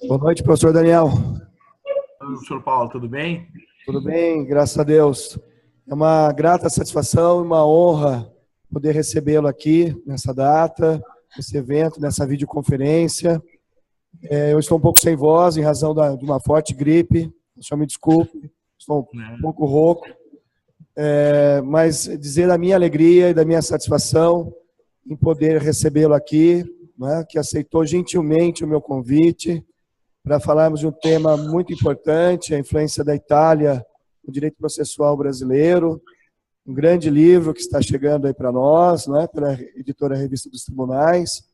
Boa noite, professor Daniel. Professor Paulo, tudo bem? Tudo bem, graças a Deus. É uma grata satisfação e uma honra poder recebê-lo aqui nessa data, nesse evento, nessa videoconferência. Eu estou um pouco sem voz em razão de uma forte gripe, o senhor me desculpe, estou um pouco rouco, mas dizer da minha alegria e da minha satisfação em poder recebê-lo aqui, né, que aceitou gentilmente o meu convite para falarmos de um tema muito importante, a influência da Itália no direito processual brasileiro, um grande livro que está chegando aí para nós, né, pela editora Revista dos Tribunais,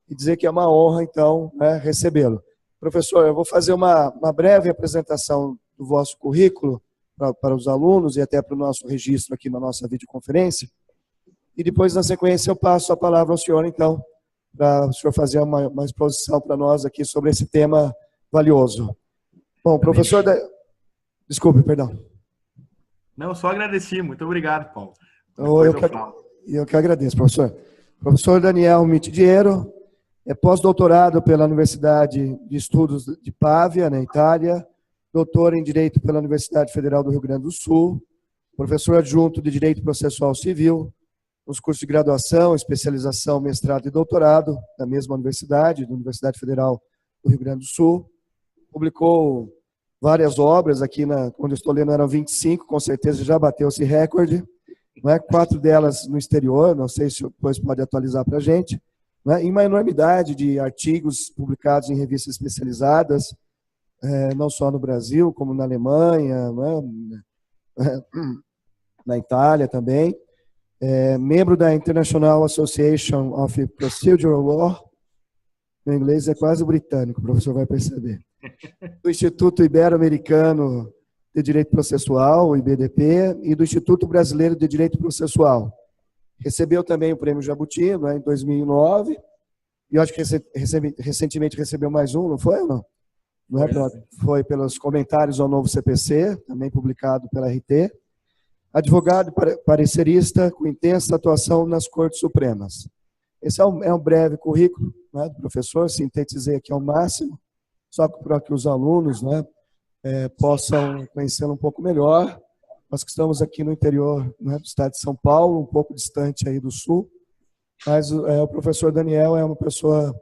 e dizer que é uma honra, então, né, recebê-lo. Professor, eu vou fazer uma breve apresentação do vosso currículo para os alunos e até para o nosso registro aqui na nossa videoconferência, e depois, na sequência, eu passo a palavra ao senhor, então, para o senhor fazer uma exposição para nós aqui sobre esse tema valioso. Bom, professor... Desculpe, perdão. Não, só agradeci. Muito obrigado, Paulo. Eu que agradeço, professor. Professor Daniel Mitidiero é pós-doutorado pela Universidade de Estudos de Pavia, na Itália, doutor em Direito pela Universidade Federal do Rio Grande do Sul, professor adjunto de Direito Processual Civil, nos cursos de graduação, especialização, mestrado e doutorado da mesma universidade, da Universidade Federal do Rio Grande do Sul. Publicou várias obras, aqui onde eu estou lendo eram 25, com certeza já bateu esse recorde, não é? 4 delas no exterior, não sei se depois pode atualizar para a gente, não é? Em uma enormidade de artigos publicados em revistas especializadas, não só no Brasil, como na Alemanha, não é? Na Itália também. Membro da International Association of Procedural Law, no inglês é quase britânico, o professor vai perceber. Do Instituto Ibero-Americano de Direito Processual, o IBDP, e do Instituto Brasileiro de Direito Processual. Recebeu também o Prêmio Jabuti, né, em 2009, e eu acho que recentemente recebeu mais um, não foi ou não? Não é? Foi pelos comentários ao novo CPC, também publicado pela RT. Advogado parecerista com intensa atuação nas Cortes Supremas. Esse é um breve currículo, né, do professor, sintetizei aqui ao máximo, só para que os alunos, né, possam conhecê-lo um pouco melhor. Nós que estamos aqui no interior, né, do estado de São Paulo, um pouco distante aí do sul, mas o professor Daniel é uma pessoa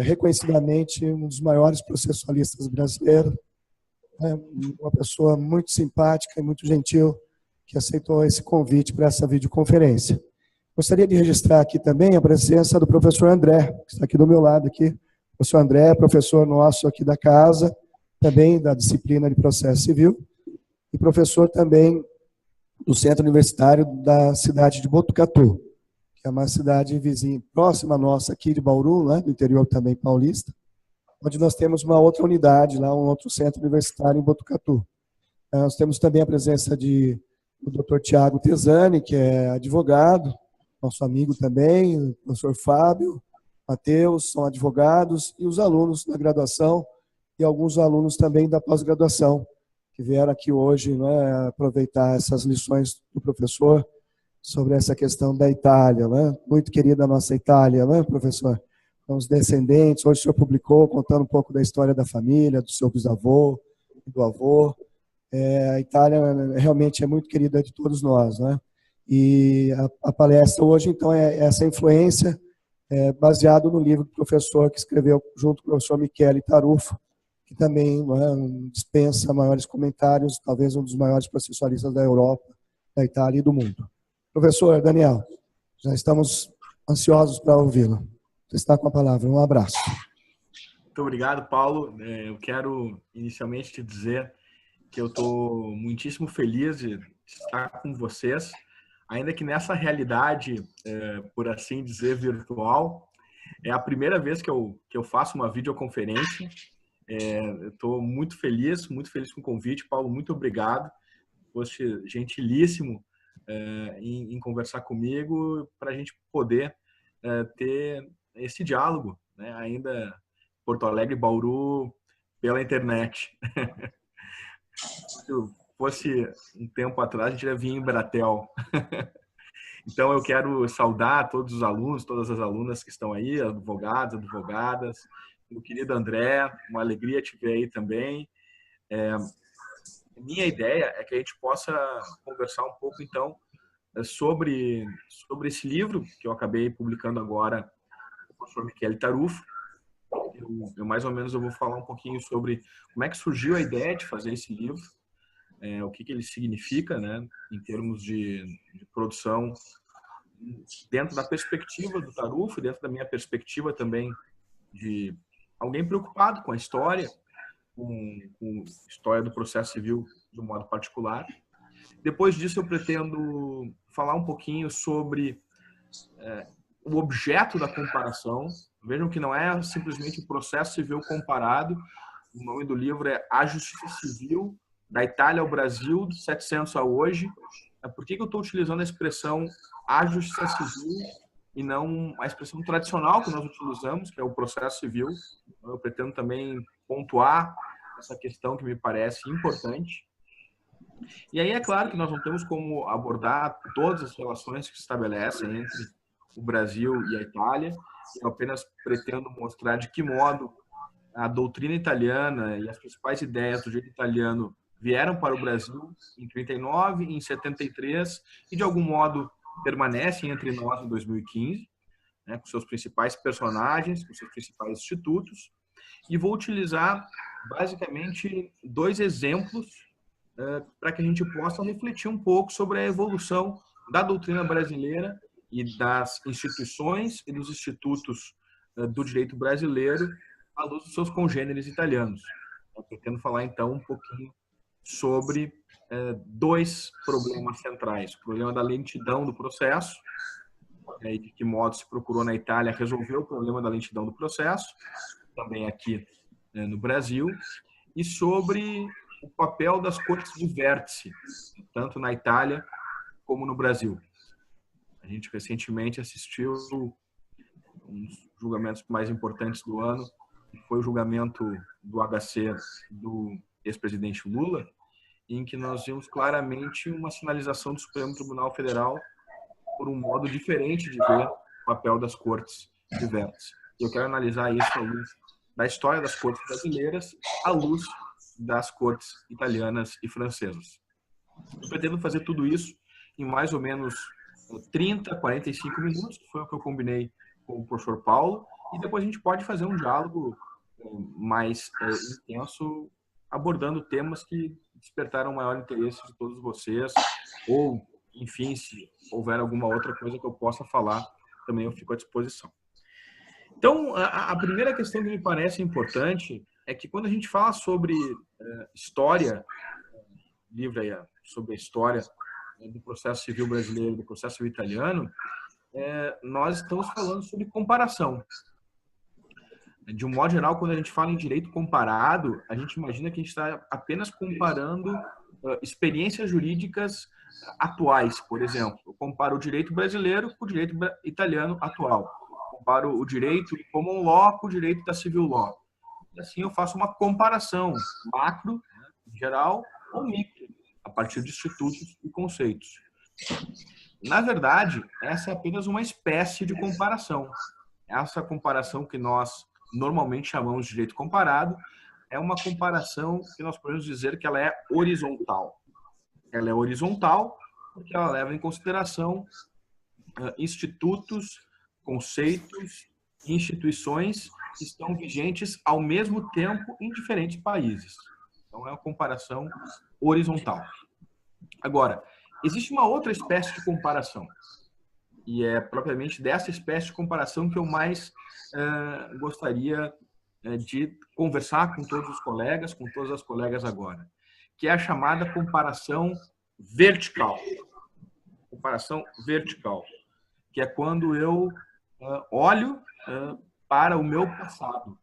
reconhecidamente um dos maiores processualistas brasileiros, né, uma pessoa muito simpática e muito gentil, que aceitou esse convite para essa videoconferência. Gostaria de registrar aqui também a presença do professor André, que está aqui do meu lado aqui. O professor André é professor nosso aqui da casa, também da disciplina de processo civil, e professor também do Centro Universitário da cidade de Botucatu, que é uma cidade vizinha, próxima nossa aqui de Bauru, né, do interior também paulista, onde nós temos uma outra unidade lá, um outro centro universitário em Botucatu. Nós temos também a presença do Dr. Tiago Tesani, que é advogado, nosso amigo também, o professor Fábio, Matheus, são advogados, e os alunos da graduação e alguns alunos também da pós-graduação, que vieram aqui hoje, né, aproveitar essas lições do professor sobre essa questão da Itália, né? Muito querida a nossa Itália, né, professor? Com os descendentes, hoje o senhor publicou, contando um pouco da história da família, do seu bisavô e do avô. A Itália realmente é muito querida de todos nós, né? E a palestra hoje, então, é essa influência baseado no livro do professor que escreveu junto com o professor Michele Tarufo, que também, né, dispensa maiores comentários, talvez um dos maiores processualistas da Europa, da Itália e do mundo. Professor Daniel, já estamos ansiosos para ouvi-lo. Você está com a palavra. Um abraço. Muito obrigado, Paulo. Eu quero inicialmente te dizer que eu estou muitíssimo feliz de estar com vocês, ainda que nessa realidade, por assim dizer, virtual. É a primeira vez que eu faço uma videoconferência. Estou muito feliz com o convite. Paulo, muito obrigado. Foste gentilíssimo em conversar comigo para a gente poder ter esse diálogo, né? Ainda Porto Alegre, Bauru, pela internet. Se fosse um tempo atrás, a gente ia vir em Bratel. Então, eu quero saudar todos os alunos, todas as alunas que estão aí, advogados, advogadas, meu querido André, uma alegria te ver aí também. Minha ideia é que a gente possa conversar um pouco, então, sobre esse livro que eu acabei publicando agora, o professor Michele Tarufo. Eu mais ou menos eu vou falar um pouquinho sobre como é que surgiu a ideia de fazer esse livro, o que ele significa, né, em termos de produção, dentro da perspectiva do Tarufo, dentro da minha perspectiva também de alguém preocupado com a história, com a história do processo civil de um modo particular. Depois disso, eu pretendo falar um pouquinho sobre o objeto da comparação. Vejam que não é simplesmente o processo civil comparado. O nome do livro é A Justiça Civil, da Itália ao Brasil, de 700 a hoje. Por que eu estou utilizando a expressão A Justiça Civil e não a expressão tradicional que nós utilizamos, que é o processo civil? Eu pretendo também pontuar essa questão que me parece importante. E aí é claro que nós não temos como abordar todas as relações que se estabelecem entre o Brasil e a Itália. Eu apenas pretendo mostrar de que modo a doutrina italiana e as principais ideias do direito italiano vieram para o Brasil em 39, em 73 e de algum modo permanecem entre nós em 2015, né, com seus principais personagens, com seus principais institutos. E vou utilizar basicamente 2 exemplos para que a gente possa refletir um pouco sobre a evolução da doutrina brasileira e das instituições e dos institutos do direito brasileiro à luz dos seus congêneres italianos. Eu pretendo falar, então, um pouquinho sobre 2 problemas centrais. O problema da lentidão do processo, e de que modo se procurou na Itália resolver o problema da lentidão do processo, também aqui no Brasil, e sobre o papel das cortes de vértice, tanto na Itália como no Brasil. A gente recentemente assistiu um dos julgamentos mais importantes do ano, que foi o julgamento do HC do ex-presidente Lula, em que nós vimos claramente uma sinalização do Supremo Tribunal Federal por um modo diferente de ver o papel das cortes de vértice. Eu quero analisar isso à luz da história das cortes brasileiras, à luz das cortes italianas e francesas. Eu pretendo fazer tudo isso em mais ou menos 30, 45 minutos, que foi o que eu combinei com o professor Paulo, e depois a gente pode fazer um diálogo mais intenso, abordando temas que despertaram maior interesse de todos vocês, ou, enfim, se houver alguma outra coisa que eu possa falar, também eu fico à disposição. Então, a primeira questão que me parece importante é que quando a gente fala sobre história, livro aí, sobre a história do processo civil brasileiro, do processo civil italiano, nós estamos falando sobre comparação. De um modo geral, quando a gente fala em direito comparado, a gente imagina que a gente está apenas comparando experiências jurídicas atuais. Por exemplo, eu comparo o direito brasileiro com o direito italiano atual. Comparo o direito do common law com o direito da civil law. E assim eu faço uma comparação macro, em geral, ou micro, a partir de institutos e conceitos. Na verdade, essa é apenas uma espécie de comparação. Essa comparação que nós normalmente chamamos de direito comparado é uma comparação que nós podemos dizer que ela é horizontal. Ela é horizontal porque ela leva em consideração institutos, conceitos e instituições que estão vigentes ao mesmo tempo em diferentes países. Então, é uma comparação horizontal. Agora, existe uma outra espécie de comparação, e é propriamente dessa espécie de comparação que eu mais gostaria de conversar com todos os colegas, com todas as colegas agora, que é a chamada comparação vertical. Comparação vertical, que é quando eu olho para o meu passado,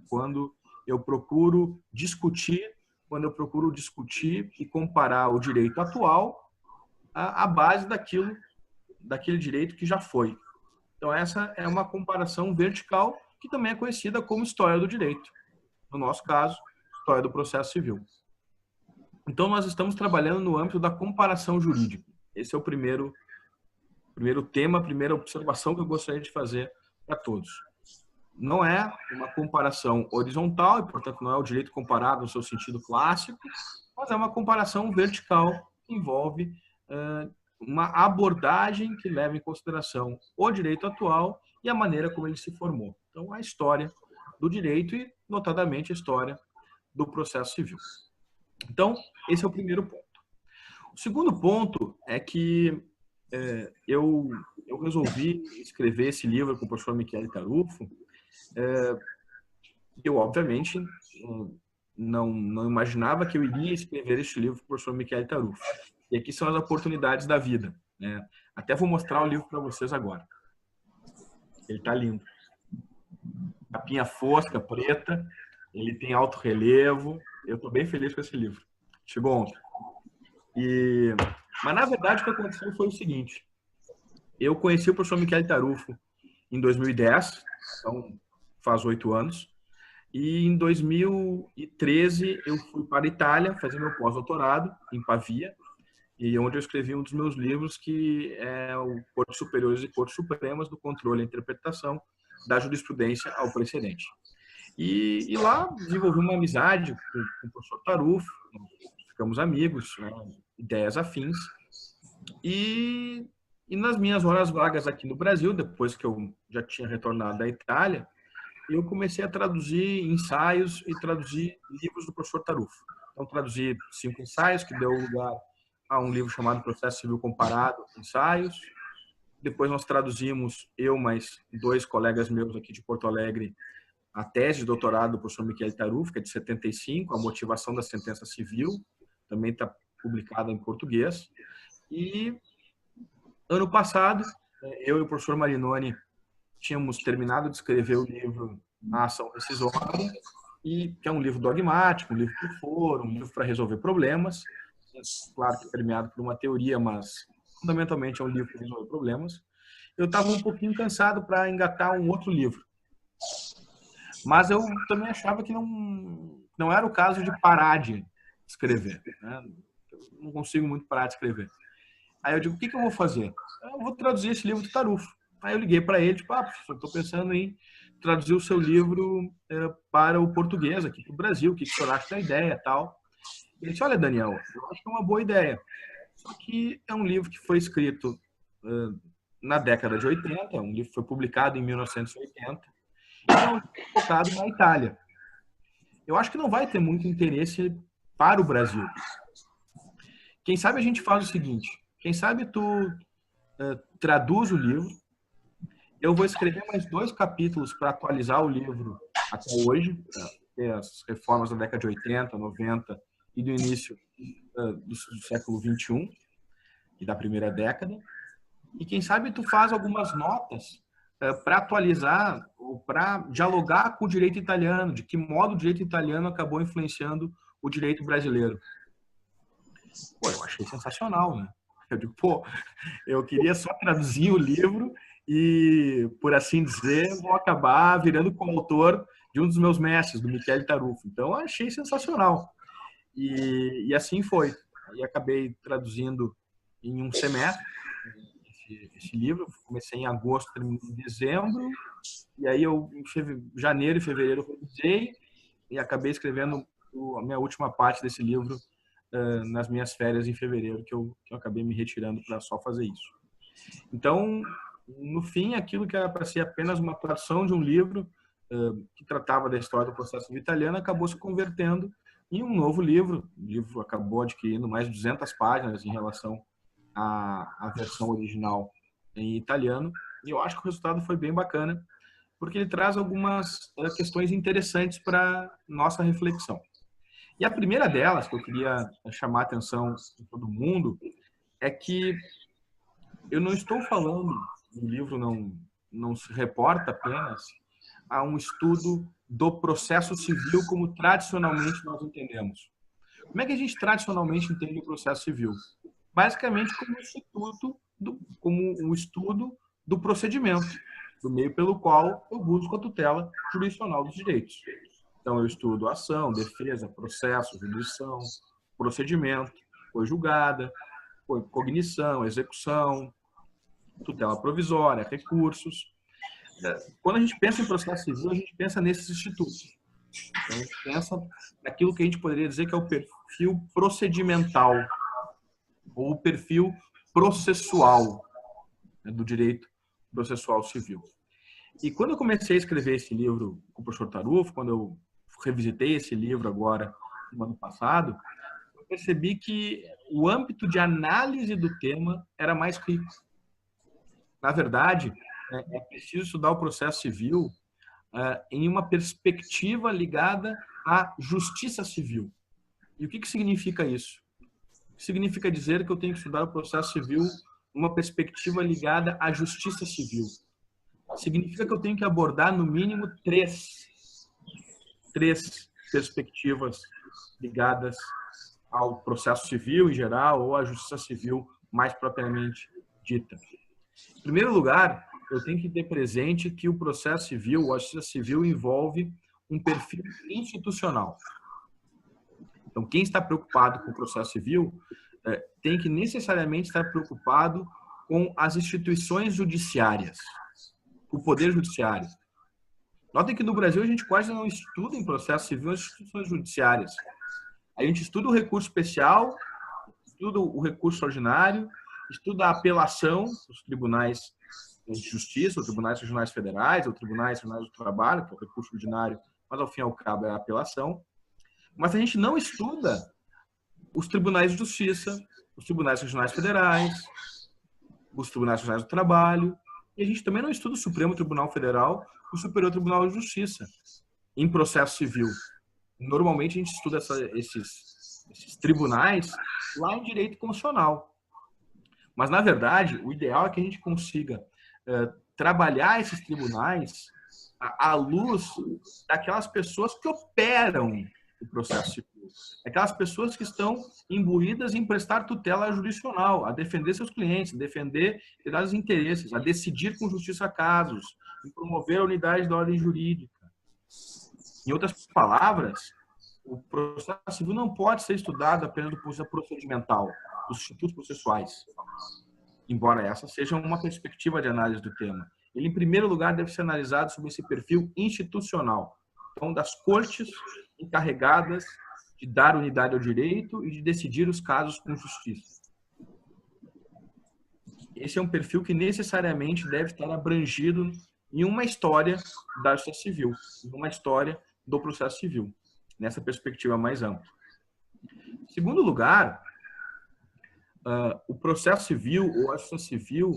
quando eu procuro discutir e comparar o direito atual à base daquele direito que já foi. Então, essa é uma comparação vertical que também é conhecida como história do direito. No nosso caso, história do processo civil. Então, nós estamos trabalhando no âmbito da comparação jurídica. Esse é o primeiro primeiro tema, a primeira observação que eu gostaria de fazer para todos. Não é uma comparação horizontal, e, portanto, não é o direito comparado no seu sentido clássico, mas é uma comparação vertical que envolve uma abordagem que leva em consideração o direito atual e a maneira como ele se formou. Então, a história do direito e, notadamente, a história do processo civil. Então, esse é o primeiro ponto. O segundo ponto é que eu resolvi escrever esse livro com o professor Michele Tarufo. Eu, obviamente, não imaginava que eu iria escrever este livro com o professor Michele Tarufo. E aqui são as oportunidades da vida, né? Até vou mostrar o livro para vocês agora. Ele está lindo. Capinha fosca, preta. Ele tem alto relevo. Eu estou bem feliz com esse livro. Chegou ontem. Mas, na verdade, o que aconteceu foi o seguinte. Eu conheci o professor Michele Tarufo em 2010, então faz 8 anos. E em 2013 eu fui para a Itália fazer meu pós-doutorado em Pavia, e onde eu escrevi um dos meus livros, que é o Cortes Superiores e Cortes Supremas do Controle e Interpretação da Jurisprudência ao Precedente. E lá desenvolvi uma amizade com o professor Tarufo, ficamos amigos, né, ideias afins. E nas minhas horas vagas aqui no Brasil, depois que eu já tinha retornado da Itália, eu comecei a traduzir ensaios e traduzir livros do professor Tarufo. Então, traduzi 5 ensaios, que deu lugar a um livro chamado Processo Civil Comparado, Ensaios. Depois nós traduzimos, eu mais 2 colegas meus aqui de Porto Alegre, a tese de doutorado do professor Michele Tarufo, que é de 75, A Motivação da Sentença Civil, também está publicada em português. E ano passado, eu e o professor Marinoni tínhamos terminado de escrever o livro A Ação Rescisória, que é um livro dogmático, um livro por foro, um livro para resolver problemas. Claro que permeado por uma teoria, mas fundamentalmente é um livro para resolver problemas. Eu estava um pouquinho cansado para engatar um outro livro. Mas eu também achava que não era o caso de parar de escrever, né? Eu não consigo muito parar de escrever. Aí eu digo, o que eu vou fazer? Eu vou traduzir esse livro do Tarufo. Aí eu liguei para ele, tipo, professor, estou pensando em traduzir o seu livro para o português aqui para o Brasil, o que o senhor acha da ideia e tal? Ele disse, olha, Daniel, eu acho que é uma boa ideia. Só que é um livro que foi escrito na década de 80, um livro que foi publicado em 1980, e é um livro focado na Itália. Eu acho que não vai ter muito interesse para o Brasil. Quem sabe a gente faz o seguinte, quem sabe tu traduz o livro, eu vou escrever mais 2 capítulos para atualizar o livro até hoje, ter as reformas da década de 80, 90 e do início do século 21 e da primeira década. E quem sabe tu faz algumas notas para atualizar ou para dialogar com o direito italiano, de que modo o direito italiano acabou influenciando o direito brasileiro. Pô, eu achei sensacional, né? Eu digo, eu queria só traduzir o livro e, por assim dizer, vou acabar virando coautor de um dos meus mestres, do Michele Tarufo. Então, eu achei sensacional. E assim foi. Aí acabei traduzindo em um semestre esse livro. Comecei em agosto, terminei em dezembro. E aí eu, em janeiro e fevereiro, eu revisei e acabei escrevendo a minha última parte desse livro nas minhas férias em fevereiro, que eu acabei me retirando para só fazer isso. Então, no fim, aquilo que era para ser apenas uma tradução de um livro que tratava da história do processo italiano acabou se convertendo em um novo livro. O livro acabou adquirindo mais de 200 páginas em relação à versão original em italiano. E eu acho que o resultado foi bem bacana, porque ele traz algumas questões interessantes para nossa reflexão. E a primeira delas, que eu queria chamar a atenção de todo mundo, é que eu não estou falando, o livro não se reporta apenas a um estudo do processo civil como tradicionalmente nós entendemos. Como é que a gente tradicionalmente entende o processo civil? Basicamente como um estudo do procedimento, do meio pelo qual eu busco a tutela jurisdicional dos direitos. Então, eu estudo ação, defesa, processo, jurisdição, procedimento, foi julgada, foi cognição, execução, tutela provisória, recursos. Quando a gente pensa em processo civil, a gente pensa nesses institutos. Então, a gente pensa naquilo que a gente poderia dizer que é o perfil procedimental ou o perfil processual, né, do direito processual civil. E quando eu comecei a escrever esse livro com o professor Tarufo, quando eu revisitei esse livro agora, no ano passado, eu percebi que o âmbito de análise do tema era mais rico. Na verdade, é preciso estudar o processo civil em uma perspectiva ligada à justiça civil. E o que significa isso? Significa dizer que eu tenho que estudar o processo civil numa perspectiva ligada à justiça civil. Significa que eu tenho que abordar, no mínimo, três perspectivas ligadas ao processo civil em geral ou à justiça civil mais propriamente dita. Em primeiro lugar, eu tenho que ter presente que o processo civil, a justiça civil, envolve um perfil institucional. Então, quem está preocupado com o processo civil tem que necessariamente estar preocupado com as instituições judiciárias, o poder judiciário. Notem que no Brasil a gente quase não estuda em processo civil as instituições judiciárias. A gente estuda o recurso especial, estuda o recurso ordinário, estuda a apelação dos tribunais de justiça, os tribunais regionais federais, ou tribunais regionais do trabalho, que é o recurso ordinário, mas ao fim e ao cabo é a apelação. Mas a gente não estuda os tribunais de justiça, os tribunais regionais federais, os tribunais regionais do trabalho, e a gente também não estuda o Supremo Tribunal Federal, o Superior Tribunal de Justiça, em processo civil. Normalmente a gente estuda esses tribunais lá em direito constitucional. Mas, na verdade, o ideal é que a gente consiga trabalhar esses tribunais à luz daquelas pessoas que operam o processo civil. Aquelas pessoas que estão imbuídas em prestar tutela jurisdicional, a defender seus clientes, a defender determinados interesses, a decidir com justiça casos, em promover a unidade da ordem jurídica. Em outras palavras, o processo civil não pode ser estudado apenas do ponto de vista procedimental, dos institutos processuais, embora essa seja uma perspectiva de análise do tema. Ele, em primeiro lugar, deve ser analisado sob esse perfil institucional, então, das cortes encarregadas de dar unidade ao direito e de decidir os casos com justiça. Esse é um perfil que necessariamente deve estar abrangido em uma história da justiça civil, em uma história do processo civil, nessa perspectiva mais ampla. Em segundo lugar, o processo civil ou a justiça civil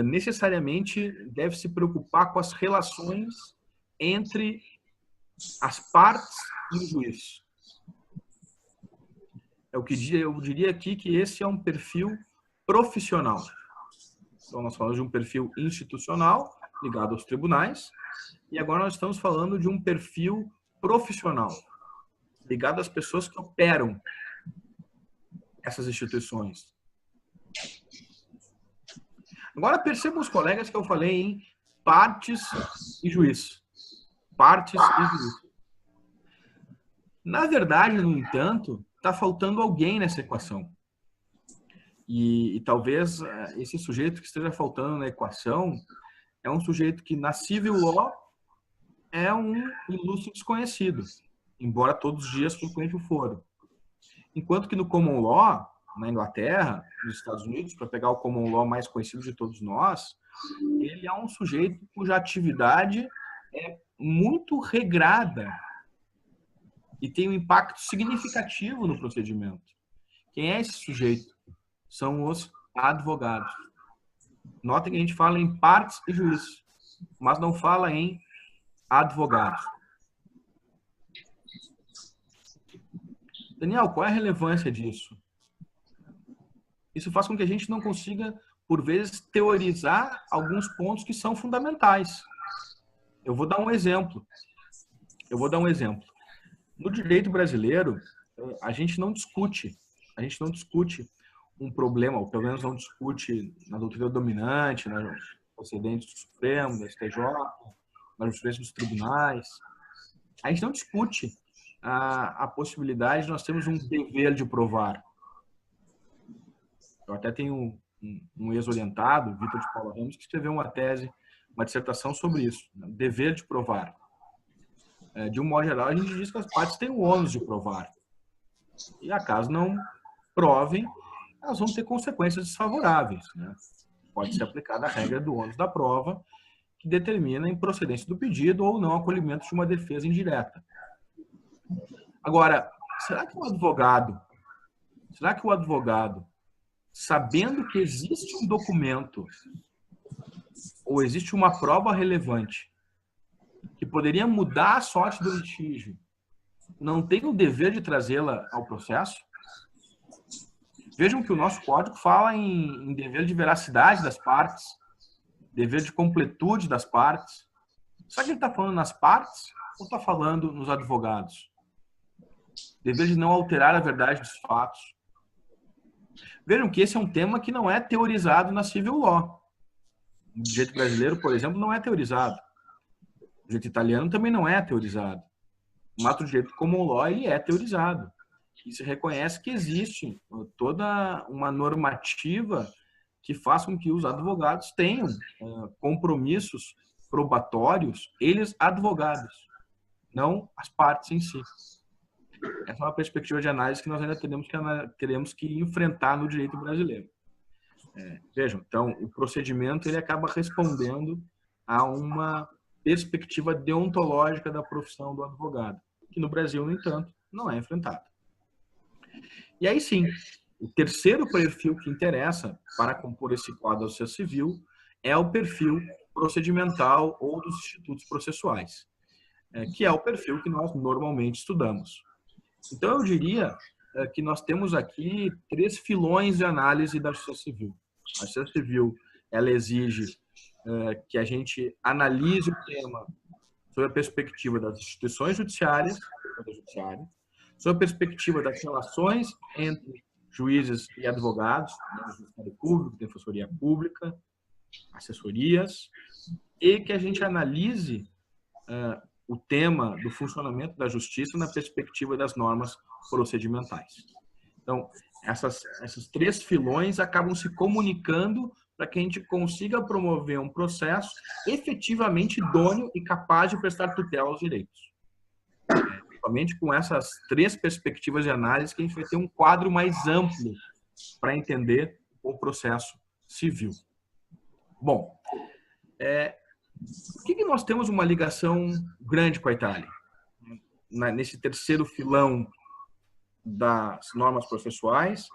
necessariamente deve se preocupar com as relações entre as partes e o juiz. Eu diria aqui que esse é um perfil profissional. Então, nós falamos de um perfil institucional ligado aos tribunais e agora nós estamos falando de um perfil profissional ligado às pessoas que operam essas instituições. Agora percebam os colegas que eu falei em partes e juiz. Partes e juiz. Na verdade, no entanto, está faltando alguém nessa equação. E talvez esse sujeito que esteja faltando na equação é um sujeito que na civil law é um ilustre desconhecido, embora todos os dias frequente o foro. Enquanto que no common law, na Inglaterra, nos Estados Unidos, para pegar o common law mais conhecido de todos nós, ele é um sujeito cuja atividade é muito regrada e tem um impacto significativo no procedimento. Quem é esse sujeito? São os advogados. Notem que a gente fala em partes e juízes, mas não fala em advogados. Daniel, qual é a relevância disso? Isso faz com que a gente não consiga, por vezes, teorizar alguns pontos que são fundamentais. Eu vou dar um exemplo. No direito brasileiro, a gente não discute um problema, ou pelo menos não discute na doutrina dominante, nos procedentes do Supremo, do STJ, na jurisprudência dos tribunais. A gente não discute a possibilidade de nós termos um dever de provar. Eu até tenho um ex-orientado, Vitor de Paula Ramos, que escreveu uma tese, uma dissertação sobre isso, né? Dever de provar. De um modo geral, a gente diz que as partes têm o ônus de provar. E, acaso não provem, elas vão ter consequências desfavoráveis, né? Pode ser aplicada a regra do ônus da prova, que determina a improcedência do pedido ou não acolhimento de uma defesa indireta. Agora, será que o advogado, sabendo que existe um documento ou existe uma prova relevante que poderia mudar a sorte do litígio, não tem o dever de trazê-la ao processo? Vejam que o nosso código fala em dever de veracidade das partes, dever de completude das partes. Será que ele está falando nas partes ou está falando nos advogados? Dever de não alterar a verdade dos fatos. Vejam que esse é um tema que não é teorizado na civil law. O direito brasileiro, por exemplo, não é teorizado. O direito italiano também não é teorizado. Mas o direito common law ele é teorizado. E se reconhece que existe toda uma normativa que faz com que os advogados tenham compromissos probatórios, eles advogados, não as partes em si. Essa é uma perspectiva de análise que nós ainda teremos que enfrentar no direito brasileiro. Vejam, então, o procedimento ele acaba respondendo a uma perspectiva deontológica da profissão do advogado, que no Brasil, no entanto, não é enfrentada. E aí sim, o terceiro perfil que interessa para compor esse quadro do processo civil é o perfil procedimental ou dos institutos processuais, que é o perfil que nós normalmente estudamos. Então, eu diria que nós temos aqui 3 filões de análise da justiça civil. A justiça civil, ela exige que a gente analise o tema sob a perspectiva das instituições judiciárias, sob a perspectiva das relações entre juízes e advogados, Ministério Público, Defensoria Pública, assessorias, e que a gente analise o tema do funcionamento da justiça na perspectiva das normas procedimentais. Então, esses 3 filões acabam se comunicando para que a gente consiga promover um processo efetivamente idôneo e capaz de prestar tutela aos direitos. Somente com essas 3 perspectivas de análise que a gente vai ter um quadro mais amplo para entender o processo civil. Bom, por que nós temos uma ligação grande com a Itália? Nesse terceiro filão das normas processuais,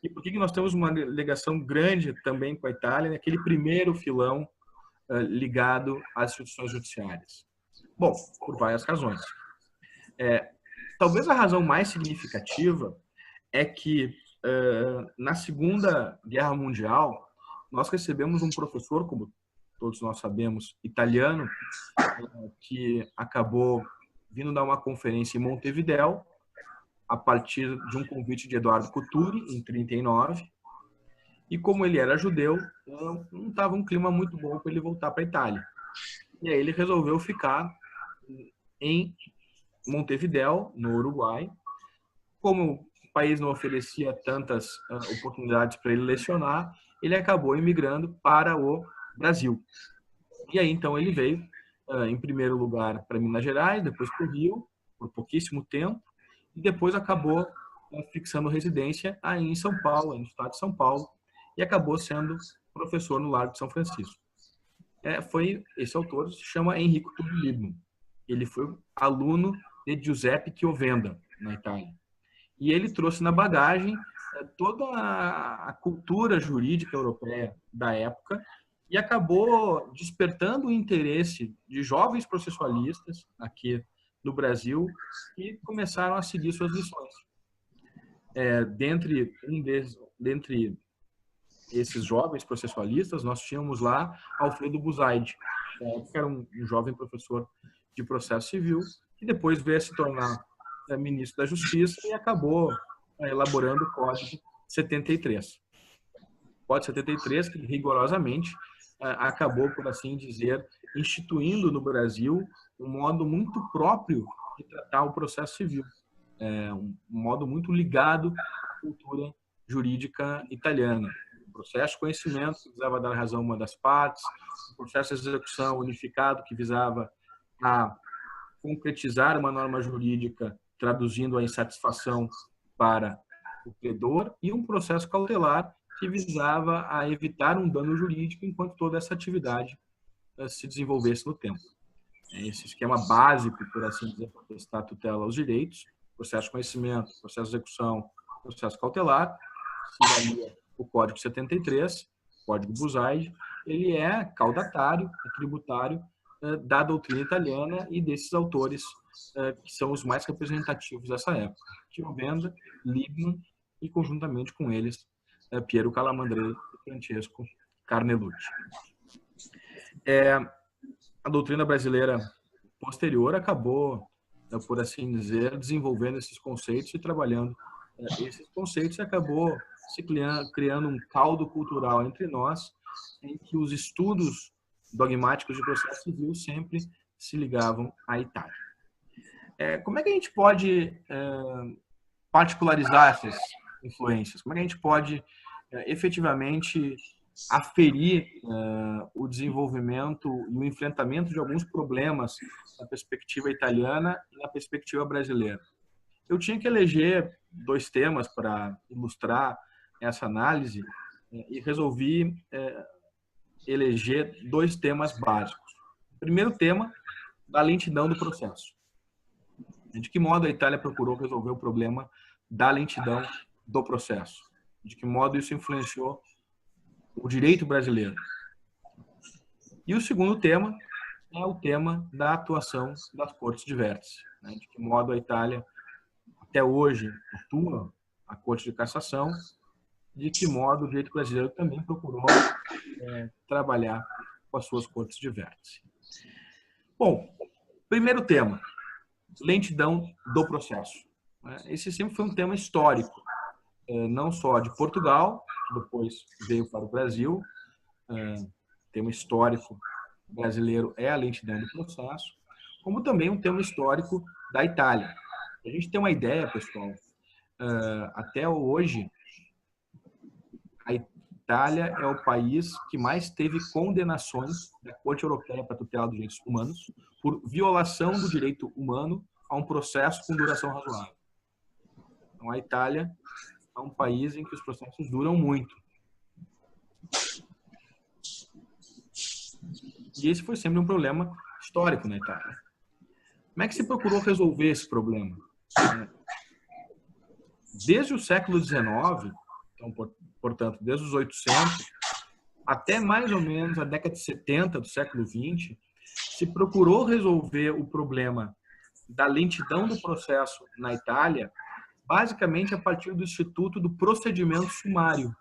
e por que nós temos uma ligação grande também com a Itália naquele primeiro filão ligado às instituições judiciárias? Bom, por várias razões. Talvez a razão mais significativa é que na Segunda Guerra Mundial nós recebemos um professor, como todos nós sabemos, italiano, que acabou vindo dar uma conferência em Montevidéu a partir de um convite de Eduardo Couturi, em 1939, e como ele era judeu, não estava um clima muito bom para ele voltar para a Itália. E aí ele resolveu ficar em Montevidéu, no Uruguai. Como o país não oferecia tantas oportunidades para ele lecionar, ele acabou imigrando para o Brasil. E aí, então, ele veio, em primeiro lugar, para Minas Gerais, depois para o Rio, por pouquíssimo tempo, e depois acabou fixando residência aí em São Paulo, no estado de São Paulo, e acabou sendo professor no Largo de São Francisco. Esse autor se chama Enrico Tubilibno. Ele foi aluno de Giuseppe Chiovenda, na Itália. E ele trouxe na bagagem toda a cultura jurídica europeia da época e acabou despertando o interesse de jovens processualistas aqui no Brasil que começaram a seguir suas lições. Dentre esses jovens processualistas, nós tínhamos lá Alfredo Buzaide, que era um jovem professor de processo civil, que depois veio a se tornar ministro da Justiça e acabou elaborando o Código 73. O Código 73, que rigorosamente acabou, por assim dizer, instituindo no Brasil um modo muito próprio de tratar o processo civil, um modo muito ligado à cultura jurídica italiana. processo de conhecimento, que visava dar razão a uma das partes, um processo de execução unificado, que visava a concretizar uma norma jurídica, traduzindo a insatisfação para o credor, e um processo cautelar, que visava a evitar um dano jurídico enquanto toda essa atividade se desenvolvesse no tempo. Esse esquema básico, por assim dizer, para prestar tutela aos direitos, processo de conhecimento, processo de execução, processo cautelar, se valia o Código 73, Código Buzaide, ele é caudatário, é tributário da doutrina italiana e desses autores que são os mais representativos dessa época. Chiovenda, Liebman e, conjuntamente com eles, Piero Calamandrei e Francesco Carnelucci. A doutrina brasileira posterior acabou, por assim dizer, desenvolvendo esses conceitos e trabalhando esses conceitos, e acabou se criando um caldo cultural entre nós, em que os estudos dogmáticos de processo civil sempre se ligavam à Itália. Como é que a gente pode particularizar essas influências? Como é que a gente pode efetivamente aferir o desenvolvimento e o enfrentamento de alguns problemas na perspectiva italiana e na perspectiva brasileira? Eu tinha que eleger 2 temas para ilustrar essa análise e resolvi eleger 2 temas básicos. O primeiro tema, da lentidão do processo. De que modo a Itália procurou resolver o problema da lentidão do processo? De que modo isso influenciou o direito brasileiro? E o segundo tema é o tema da atuação das cortes de vértice. De que modo a Itália, até hoje, atua a Corte de Cassação, de que modo o direito brasileiro também procurou trabalhar com as suas cortes de vértice. Bom, primeiro tema, lentidão do processo. Esse sempre foi um tema histórico, não só de Portugal, que depois veio para o Brasil. Tema histórico brasileiro é a lentidão do processo, como também um tema histórico da Itália. A gente tem uma ideia, pessoal, até hoje, a Itália é o país que mais teve condenações da Corte Europeia para a Tutela dos Direitos Humanos por violação do direito humano a um processo com duração razoável. Então, a Itália é um país em que os processos duram muito. E esse foi sempre um problema histórico na Itália. Como é que se procurou resolver esse problema? Desde o século XIX, então, portanto, desde os 800 até mais ou menos a década de 70 do século XX, se procurou resolver o problema da lentidão do processo na Itália, basicamente a partir do Instituto do Procedimento Sumário.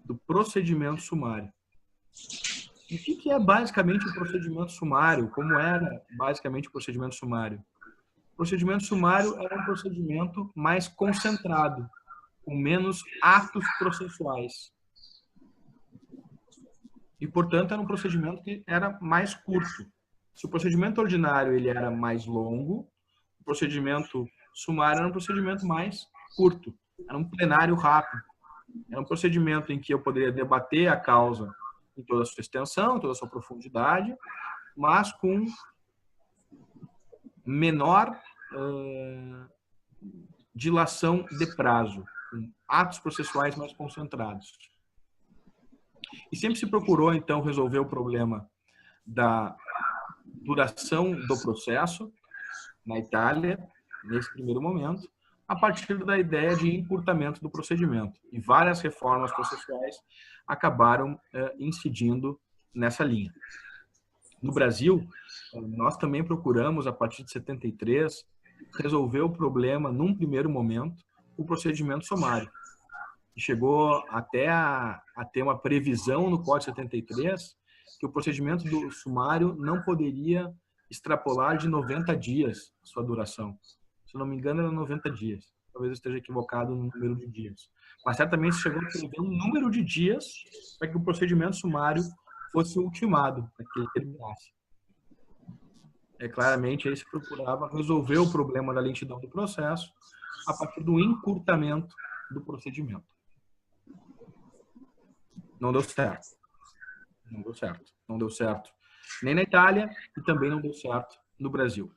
Do procedimento sumário. E o que é basicamente o procedimento sumário? Como era basicamente o procedimento sumário? O procedimento sumário era um procedimento mais concentrado, com menos atos processuais. E, portanto, era um procedimento que era mais curto. Se o procedimento ordinário ele era mais longo, o procedimento sumário era um procedimento mais curto. Era um plenário rápido. Era um procedimento em que eu poderia debater a causa em toda a sua extensão, em toda a sua profundidade, mas com menor dilação de prazo, com atos processuais mais concentrados. E sempre se procurou, então, resolver o problema da duração do processo na Itália, nesse primeiro momento, a partir da ideia de encurtamento do procedimento. E várias reformas processuais acabaram incidindo nessa linha. No Brasil, nós também procuramos, a partir de 73, resolver o problema, num primeiro momento, o procedimento sumário. E chegou até a ter uma previsão no Código 73 que o procedimento do sumário não poderia extrapolar de 90 dias a sua duração. Se não me engano, era 90 dias. Talvez eu esteja equivocado no número de dias. Mas certamente chegou a prever um número de dias para que o procedimento sumário fosse ultimado, para que ele terminasse. Claramente, aí se procurava resolver o problema da lentidão do processo a partir do encurtamento do procedimento. Não deu certo. Não deu certo. Não deu certo nem na Itália e também não deu certo no Brasil.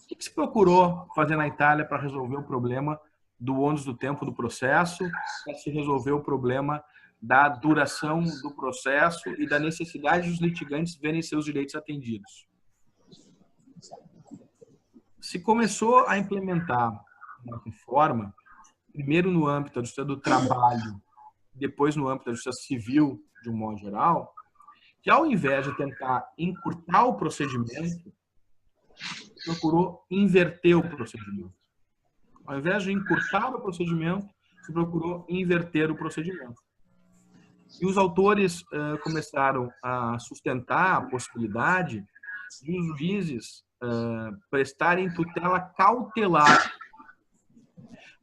O que se procurou fazer na Itália para resolver o problema do ônus do tempo do processo, para se resolver o problema da duração do processo e da necessidade dos litigantes verem seus direitos atendidos? Se começou a implementar uma reforma, primeiro no âmbito da Justiça do Trabalho, depois no âmbito da Justiça Civil, de um modo geral, que ao invés de tentar encurtar o procedimento, procurou inverter o procedimento. Ao invés de encurtar o procedimento, se procurou inverter o procedimento. E os autores começaram a sustentar a possibilidade de os juízes prestarem tutela cautelar.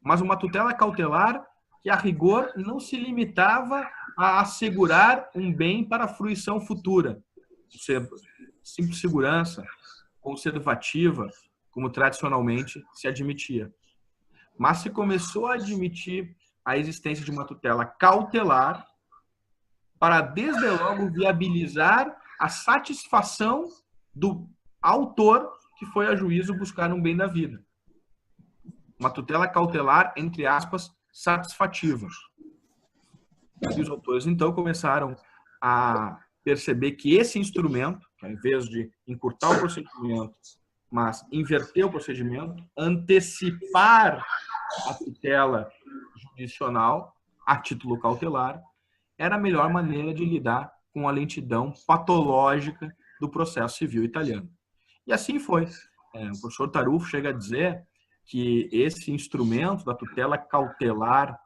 Mas uma tutela cautelar que, a rigor, não se limitava a assegurar um bem para a fruição futura, ou seja, simples segurança, conservativa, como tradicionalmente se admitia. Mas se começou a admitir a existência de uma tutela cautelar para, desde logo, viabilizar a satisfação do autor que foi a juízo buscar um bem da vida. Uma tutela cautelar, entre aspas, satisfativa. E os autores, então, começaram a perceber que esse instrumento, ao invés de encurtar o procedimento, mas inverter o procedimento, antecipar a tutela judicional a título cautelar, era a melhor maneira de lidar com a lentidão patológica do processo civil italiano. E assim foi. O professor Tarufo chega a dizer que esse instrumento da tutela cautelar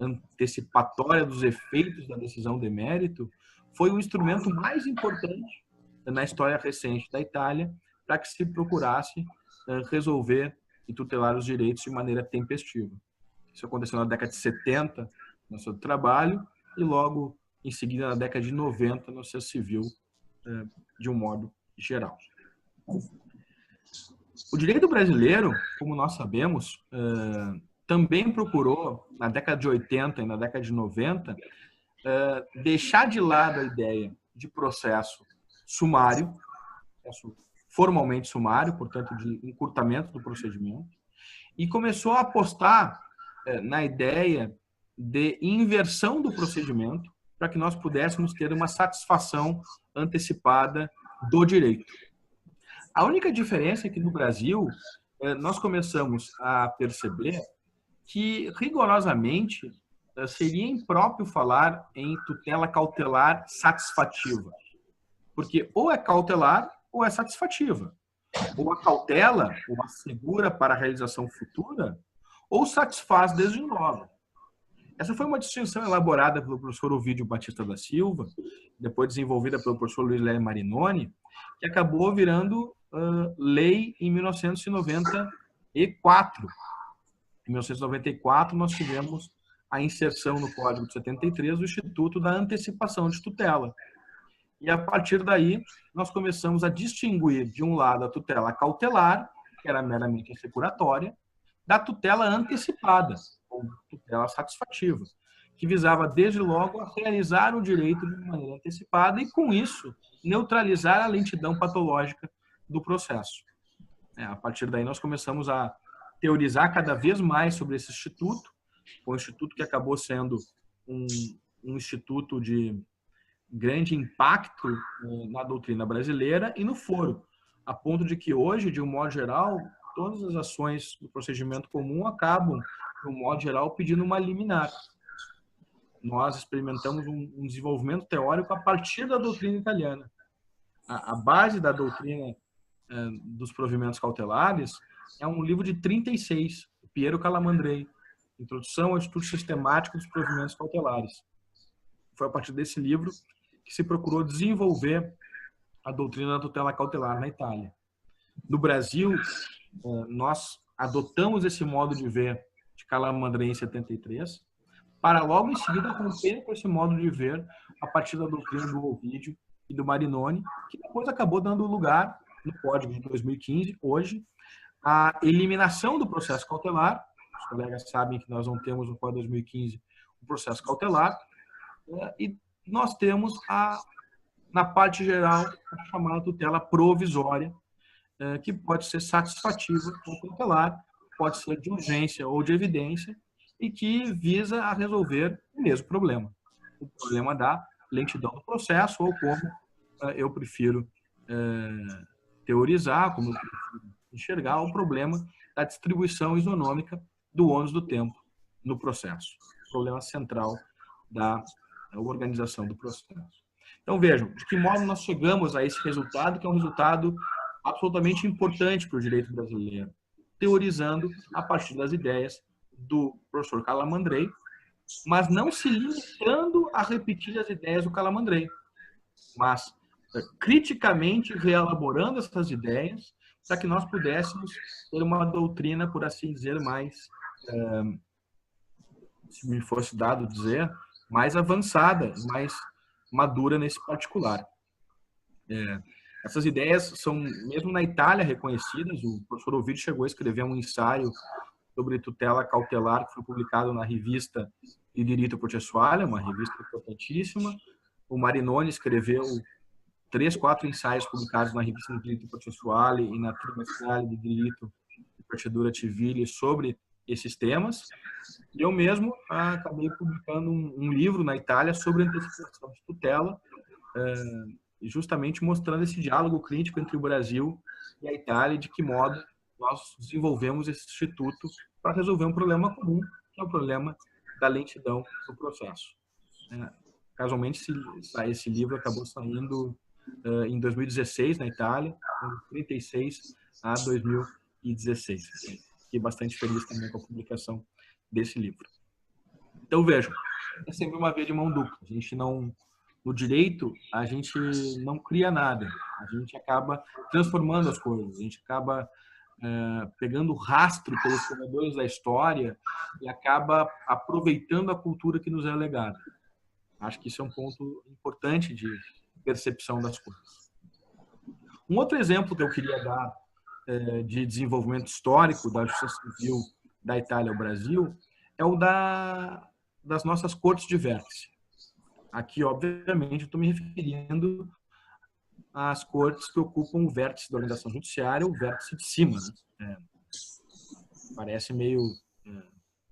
antecipatória dos efeitos da decisão de mérito foi o instrumento mais importante na história recente da Itália para que se procurasse resolver e tutelar os direitos de maneira tempestiva. Isso aconteceu na década de 70 no seu trabalho e logo em seguida na década de 90 no seu civil de um modo geral. O direito brasileiro, como nós sabemos, também procurou, na década de 80 e na década de 90, deixar de lado a ideia de processo sumário, processo formalmente sumário, portanto, de encurtamento do procedimento, e começou a apostar na ideia de inversão do procedimento para que nós pudéssemos ter uma satisfação antecipada do direito. A única diferença é que no Brasil nós começamos a perceber que rigorosamente seria impróprio falar em tutela cautelar satisfativa, porque ou é cautelar ou é satisfativa. Ou a cautela, ou assegura para a realização futura, ou satisfaz desde logo. Essa foi uma distinção elaborada pelo professor Ovídio Batista da Silva, depois desenvolvida pelo professor Luiz Léo Marinoni, que acabou virando lei em 1994. Em 1994, nós tivemos a inserção no Código de 73 do Instituto da Antecipação de Tutela. E, a partir daí, nós começamos a distinguir, de um lado, a tutela cautelar, que era meramente assecuratória, da tutela antecipada, ou tutela satisfativa, que visava, desde logo, a realizar o direito de maneira antecipada e, com isso, neutralizar a lentidão patológica do processo. A partir daí, nós começamos a teorizar cada vez mais sobre esse instituto, um instituto que acabou sendo um instituto de grande impacto na doutrina brasileira e no foro, a ponto de que hoje, de um modo geral, todas as ações do procedimento comum acabam, de um modo geral, pedindo uma liminar. Nós experimentamos um desenvolvimento teórico a partir da doutrina italiana. A base da doutrina dos provimentos cautelares é um livro de 36, Piero Calamandrei, Introdução ao Estudo Sistemático dos Provimentos Cautelares. Foi a partir desse livro que se procurou desenvolver a doutrina da tutela cautelar na Itália. No Brasil, nós adotamos esse modo de ver de Calamandrei em 73, para logo em seguida romper com esse modo de ver a partir da doutrina do Ovídio e do Marinoni, que depois acabou dando lugar, no Código de 2015, hoje, à eliminação do processo cautelar. Os colegas sabem que nós não temos no Código de 2015 o processo cautelar, E nós temos, na parte geral, a chamada tutela provisória, que pode ser satisfativa ou cautelar, pode ser de urgência ou de evidência, e que visa a resolver o mesmo problema. O problema da lentidão do processo, ou como eu prefiro teorizar, como eu prefiro enxergar, o problema da distribuição isonômica do ônus do tempo no processo. O problema central da organização do processo. Então, vejam, de que modo nós chegamos a esse resultado, que é um resultado absolutamente importante para o direito brasileiro, teorizando a partir das ideias do professor Calamandrei, mas não se limitando a repetir as ideias do Calamandrei, mas criticamente reelaborando essas ideias para que nós pudéssemos ter uma doutrina, por assim dizer, mais, se me fosse dado dizer, mais avançada, mais madura nesse particular. Essas ideias são, mesmo na Itália, reconhecidas. O professor Ovidio chegou a escrever um ensaio sobre tutela cautelar, que foi publicado na revista di Diritto Processuale, uma revista importantíssima. O Marinoni escreveu 3, 4 ensaios publicados na revista di Diritto Processuale e na Trimestrale di Diritto e Procedura Civile sobre esses temas. E eu mesmo acabei publicando um livro na Itália sobre antecipação de tutela, justamente mostrando esse diálogo crítico entre o Brasil e a Itália, e de que modo nós desenvolvemos esse instituto para resolver um problema comum, que é o problema da lentidão do processo. Casualmente, esse livro acabou saindo em 2016 na Itália, de 36 a 2016. Fiquei bastante feliz também com a publicação desse livro. Então, vejam, é sempre uma via de mão dupla. A gente não... No direito, a gente não cria nada. A gente acaba transformando as coisas. A gente acaba pegando rastro pelos corredores da história e acaba aproveitando a cultura que nos é legada. Acho que isso é um ponto importante de percepção das coisas. Um outro exemplo que eu queria dar de desenvolvimento histórico da justiça civil da Itália ao Brasil é o das nossas cortes de vértice. Aqui, obviamente, estou me referindo às cortes que ocupam o vértice da organização judiciária, o vértice de cima. Né? Parece meio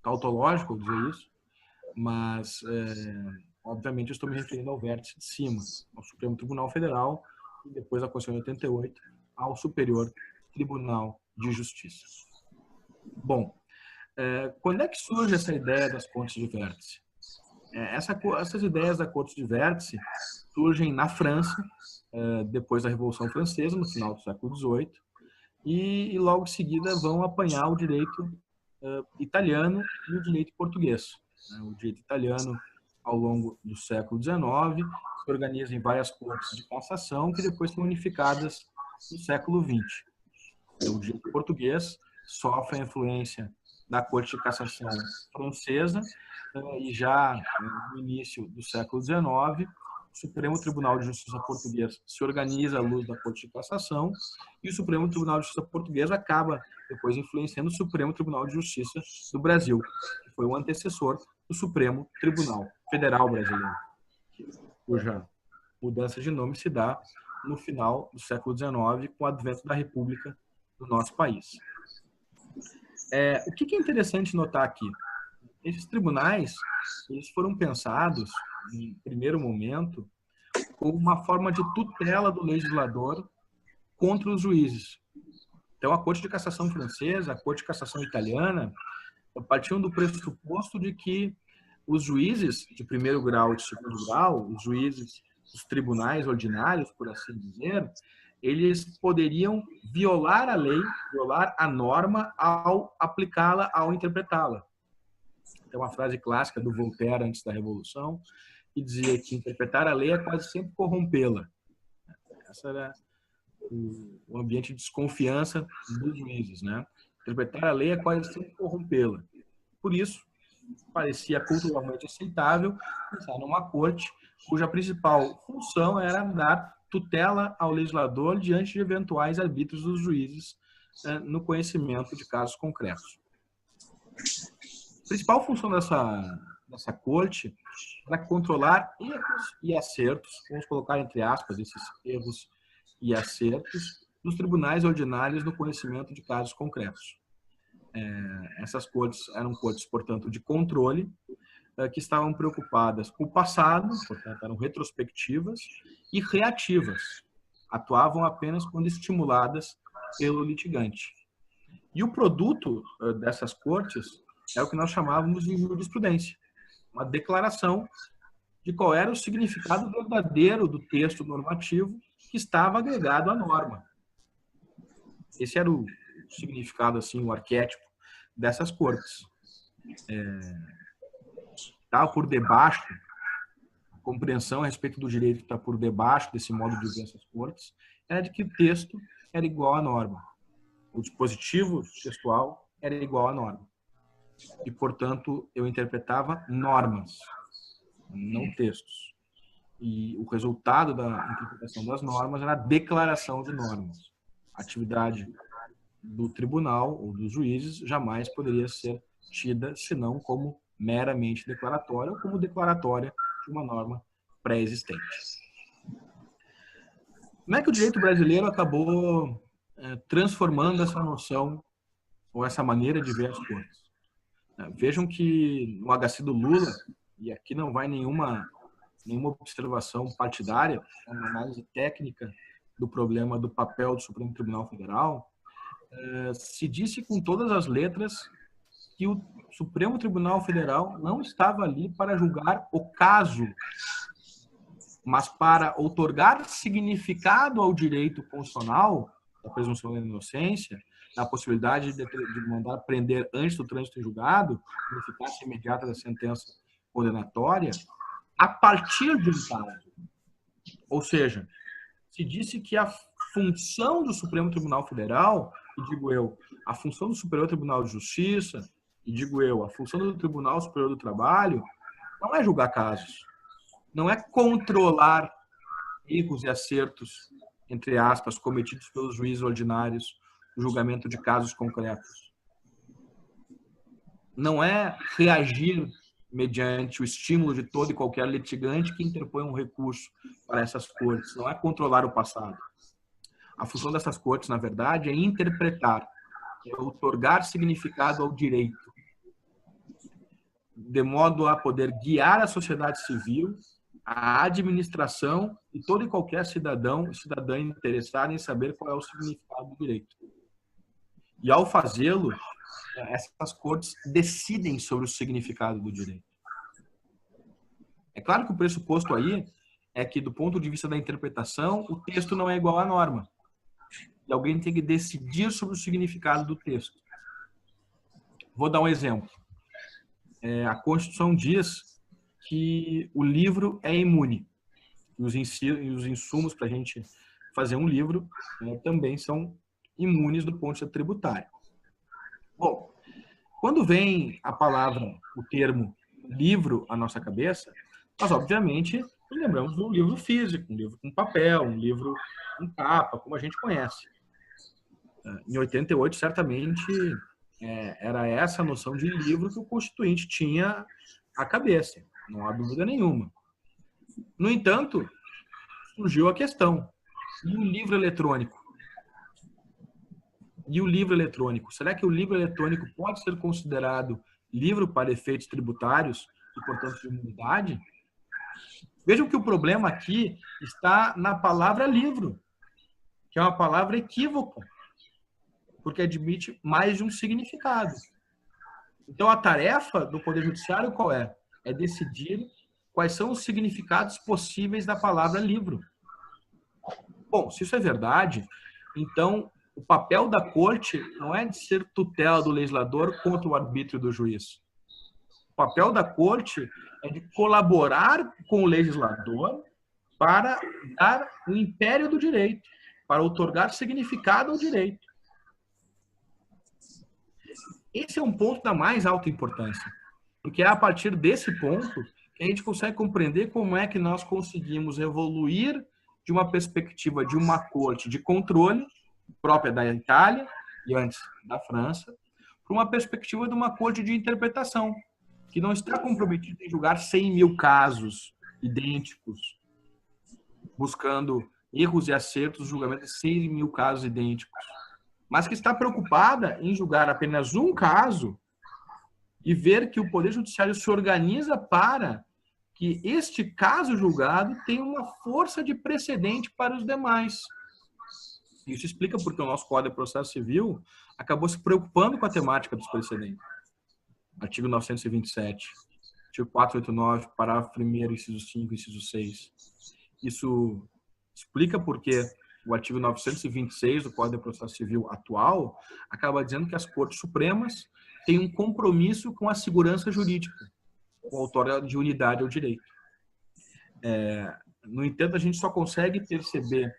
tautológico dizer isso, mas, obviamente, eu estou me referindo ao vértice de cima, ao Supremo Tribunal Federal e depois, a Constituição de 88, ao Superior Tribunal de Justiça. Bom, quando é que surge essa ideia das cortes de vértice? Essas ideias da corte de vértice surgem na França, depois da Revolução Francesa, no final do século XVIII, e logo em seguida vão apanhar o direito italiano e o direito português. O direito italiano, ao longo do século XIX, se organiza em várias cortes de cassação, que depois são unificadas no século XX. O direito português sofre a influência da Corte de Cassação francesa, e já no início do século XIX, o Supremo Tribunal de Justiça português se organiza à luz da Corte de Cassação, e o Supremo Tribunal de Justiça português acaba depois influenciando o Supremo Tribunal de Justiça do Brasil, que foi o antecessor do Supremo Tribunal Federal Brasileiro, cuja mudança de nome se dá no final do século XIX, com o advento da República no nosso país. O que é interessante notar aqui? Esses tribunais, eles foram pensados, em primeiro momento, como uma forma de tutela do legislador contra os juízes. Então, a Corte de Cassação francesa, a Corte de Cassação italiana, partiam do pressuposto de que os juízes de primeiro grau e de segundo grau, os juízes dos tribunais ordinários, por assim dizer, eles poderiam violar a lei, violar a norma ao aplicá-la, ao interpretá-la. Tem uma frase clássica do Voltaire antes da Revolução, que dizia que interpretar a lei é quase sempre corrompê-la. Esse era o ambiente de desconfiança dos juízes, né? Interpretar a lei é quase sempre corrompê-la. Por isso, parecia culturalmente aceitável pensar numa corte cuja principal função era dar tutela ao legislador diante de eventuais arbítrios dos juízes no conhecimento de casos concretos. A principal função dessa corte para controlar erros e acertos, vamos colocar entre aspas esses erros e acertos, dos tribunais ordinários no conhecimento de casos concretos. Essas cortes eram cortes, portanto, de controle, que estavam preocupadas com o passado, portanto, eram retrospectivas e reativas. Atuavam apenas quando estimuladas pelo litigante. E o produto dessas cortes é o que nós chamávamos de jurisprudência, uma declaração de qual era o significado verdadeiro do texto normativo que estava agregado à norma. Esse era o significado, assim, o arquétipo dessas cortes. Está por debaixo, a compreensão a respeito do direito que está por debaixo desse modo de ver essas cortes, era de que o texto era igual à norma. O dispositivo textual era igual à norma. E, portanto, eu interpretava normas, não textos. E o resultado da interpretação das normas era a declaração de normas. A atividade do tribunal ou dos juízes jamais poderia ser tida senão como meramente declaratória ou como declaratória de uma norma pré-existente. Como é que o direito brasileiro acabou transformando essa noção ou essa maneira de ver as cortes? Vejam que no HC do Lula, e aqui não vai nenhuma observação partidária, é uma análise técnica do problema do papel do Supremo Tribunal Federal, se disse com todas as letras que o Supremo Tribunal Federal não estava ali para julgar o caso, mas para outorgar significado ao direito constitucional, da presunção da inocência, da possibilidade de mandar prender antes do trânsito em julgado, a eficácia imediata da sentença condenatória, a partir de um caso. Ou seja, se disse que a função do Supremo Tribunal Federal, e digo eu, a função do Superior Tribunal de Justiça, e digo eu, a função do Tribunal Superior do Trabalho, não é julgar casos, não é controlar erros e acertos, entre aspas, cometidos pelos juízes ordinários no julgamento de casos concretos. Não é reagir mediante o estímulo de todo e qualquer litigante que interpõe um recurso para essas cortes. Não é controlar o passado. A função dessas cortes, na verdade, é interpretar, é outorgar significado ao direito, de modo a poder guiar a sociedade civil, a administração e todo e qualquer cidadão e cidadã interessado em saber qual é o significado do direito. E, ao fazê-lo, essas cortes decidem sobre o significado do direito. É claro que o pressuposto aí é que, do ponto de vista da interpretação, o texto não é igual à norma. E alguém tem que decidir sobre o significado do texto. Vou dar um exemplo. A Constituição diz que o livro é imune. E os insumos para a gente fazer um livro também são imunes do ponto de vista tributário. Bom, quando vem a palavra, o termo livro à nossa cabeça, nós, obviamente, nos lembramos do livro físico, um livro com papel, um livro com capa, como a gente conhece. Em 88, certamente, era essa a noção de livro que o Constituinte tinha à cabeça, não há dúvida nenhuma. No entanto, surgiu a questão, e o livro eletrônico? E o livro eletrônico? Será que o livro eletrônico pode ser considerado livro para efeitos tributários e, portanto, de imunidade? Vejam que o problema aqui está na palavra livro, que é uma palavra equívoca, porque admite mais de um significado. Então, a tarefa do Poder Judiciário qual é? É decidir quais são os significados possíveis da palavra livro. Bom, se isso é verdade, então o papel da corte não é de ser tutela do legislador contra o arbítrio do juiz. O papel da corte é de colaborar com o legislador para dar o império do direito, para outorgar significado ao direito. Esse é um ponto da mais alta importância, porque é a partir desse ponto que a gente consegue compreender como é que nós conseguimos evoluir de uma perspectiva de uma corte de controle, própria da Itália e antes da França, para uma perspectiva de uma corte de interpretação, que não está comprometido em julgar 100 mil casos idênticos, buscando erros e acertos, julgamento de 100 mil casos idênticos, mas que está preocupada em julgar apenas um caso e ver que o Poder Judiciário se organiza para que este caso julgado tenha uma força de precedente para os demais. Isso explica porque o nosso Código de Processo Civil acabou se preocupando com a temática dos precedentes. Artigo 927, artigo 489, parágrafo 1º, inciso 5, inciso 6. Isso explica porque o artigo 926 do Código de Processo Civil atual acaba dizendo que as Cortes Supremas têm um compromisso com a segurança jurídica, com a outorga de unidade ao direito. No entanto, a gente só consegue perceber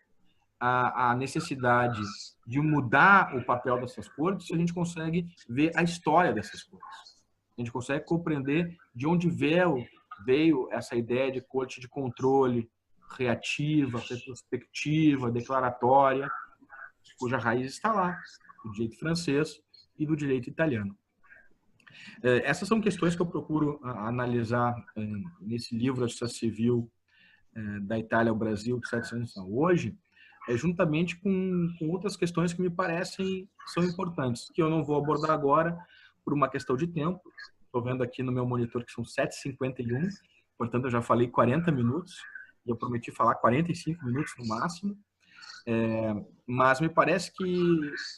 a necessidade de mudar o papel dessas cortes se a gente consegue ver a história dessas cortes. A gente consegue compreender de onde veio essa ideia de corte de controle reativa, retrospectiva, declaratória, cuja raiz está lá, do direito francês e do direito italiano. Essas são questões que eu procuro analisar nesse livro, A Justiça Civil da Itália ao Brasil, de 700 anos hoje, juntamente com outras questões que me parecem são importantes, que eu não vou abordar agora por uma questão de tempo. Estou vendo aqui no meu monitor que são 7h51, portanto eu já falei 40 minutos, e eu prometi falar 45 minutos no máximo, mas me parece que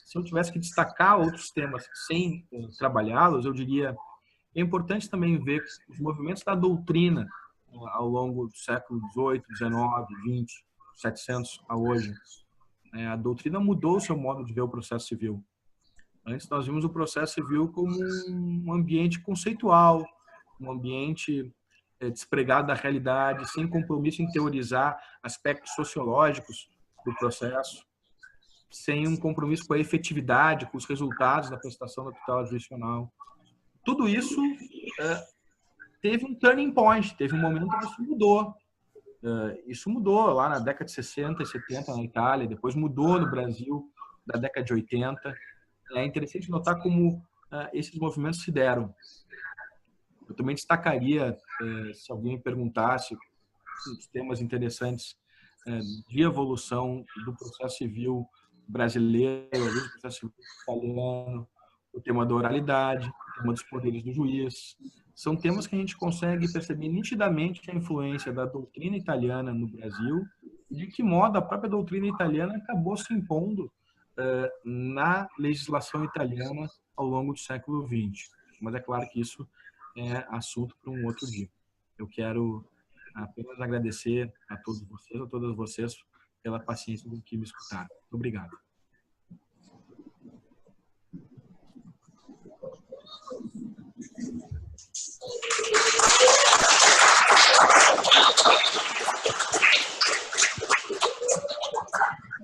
se eu tivesse que destacar outros temas sem trabalhá-los, eu diria é importante também ver os movimentos da doutrina ao longo do século XVIII, XIX, XX, 700 a hoje. A doutrina mudou o seu modo de ver o processo civil. Antes nós vimos o processo civil como um ambiente conceitual, um ambiente despregado da realidade, sem compromisso em teorizar aspectos sociológicos do processo, sem um compromisso com a efetividade, com os resultados da prestação da tutela jurisdicional. Tudo isso teve um turning point, teve um momento que isso mudou. Isso mudou lá na década de 60 e 70 na Itália, depois mudou no Brasil na década de 80. É interessante notar como esses movimentos se deram. Eu também destacaria, se alguém me perguntasse, os temas interessantes de evolução do processo civil brasileiro, do processo civil italiano, o tema da oralidade, o tema dos poderes do juiz. São temas que a gente consegue perceber nitidamente a influência da doutrina italiana no Brasil e de que modo a própria doutrina italiana acabou se impondo na legislação italiana ao longo do século XX. Mas é claro que isso é assunto para um outro dia. Eu quero apenas agradecer a todos vocês, a todas vocês, pela paciência com que me escutaram. Muito obrigado.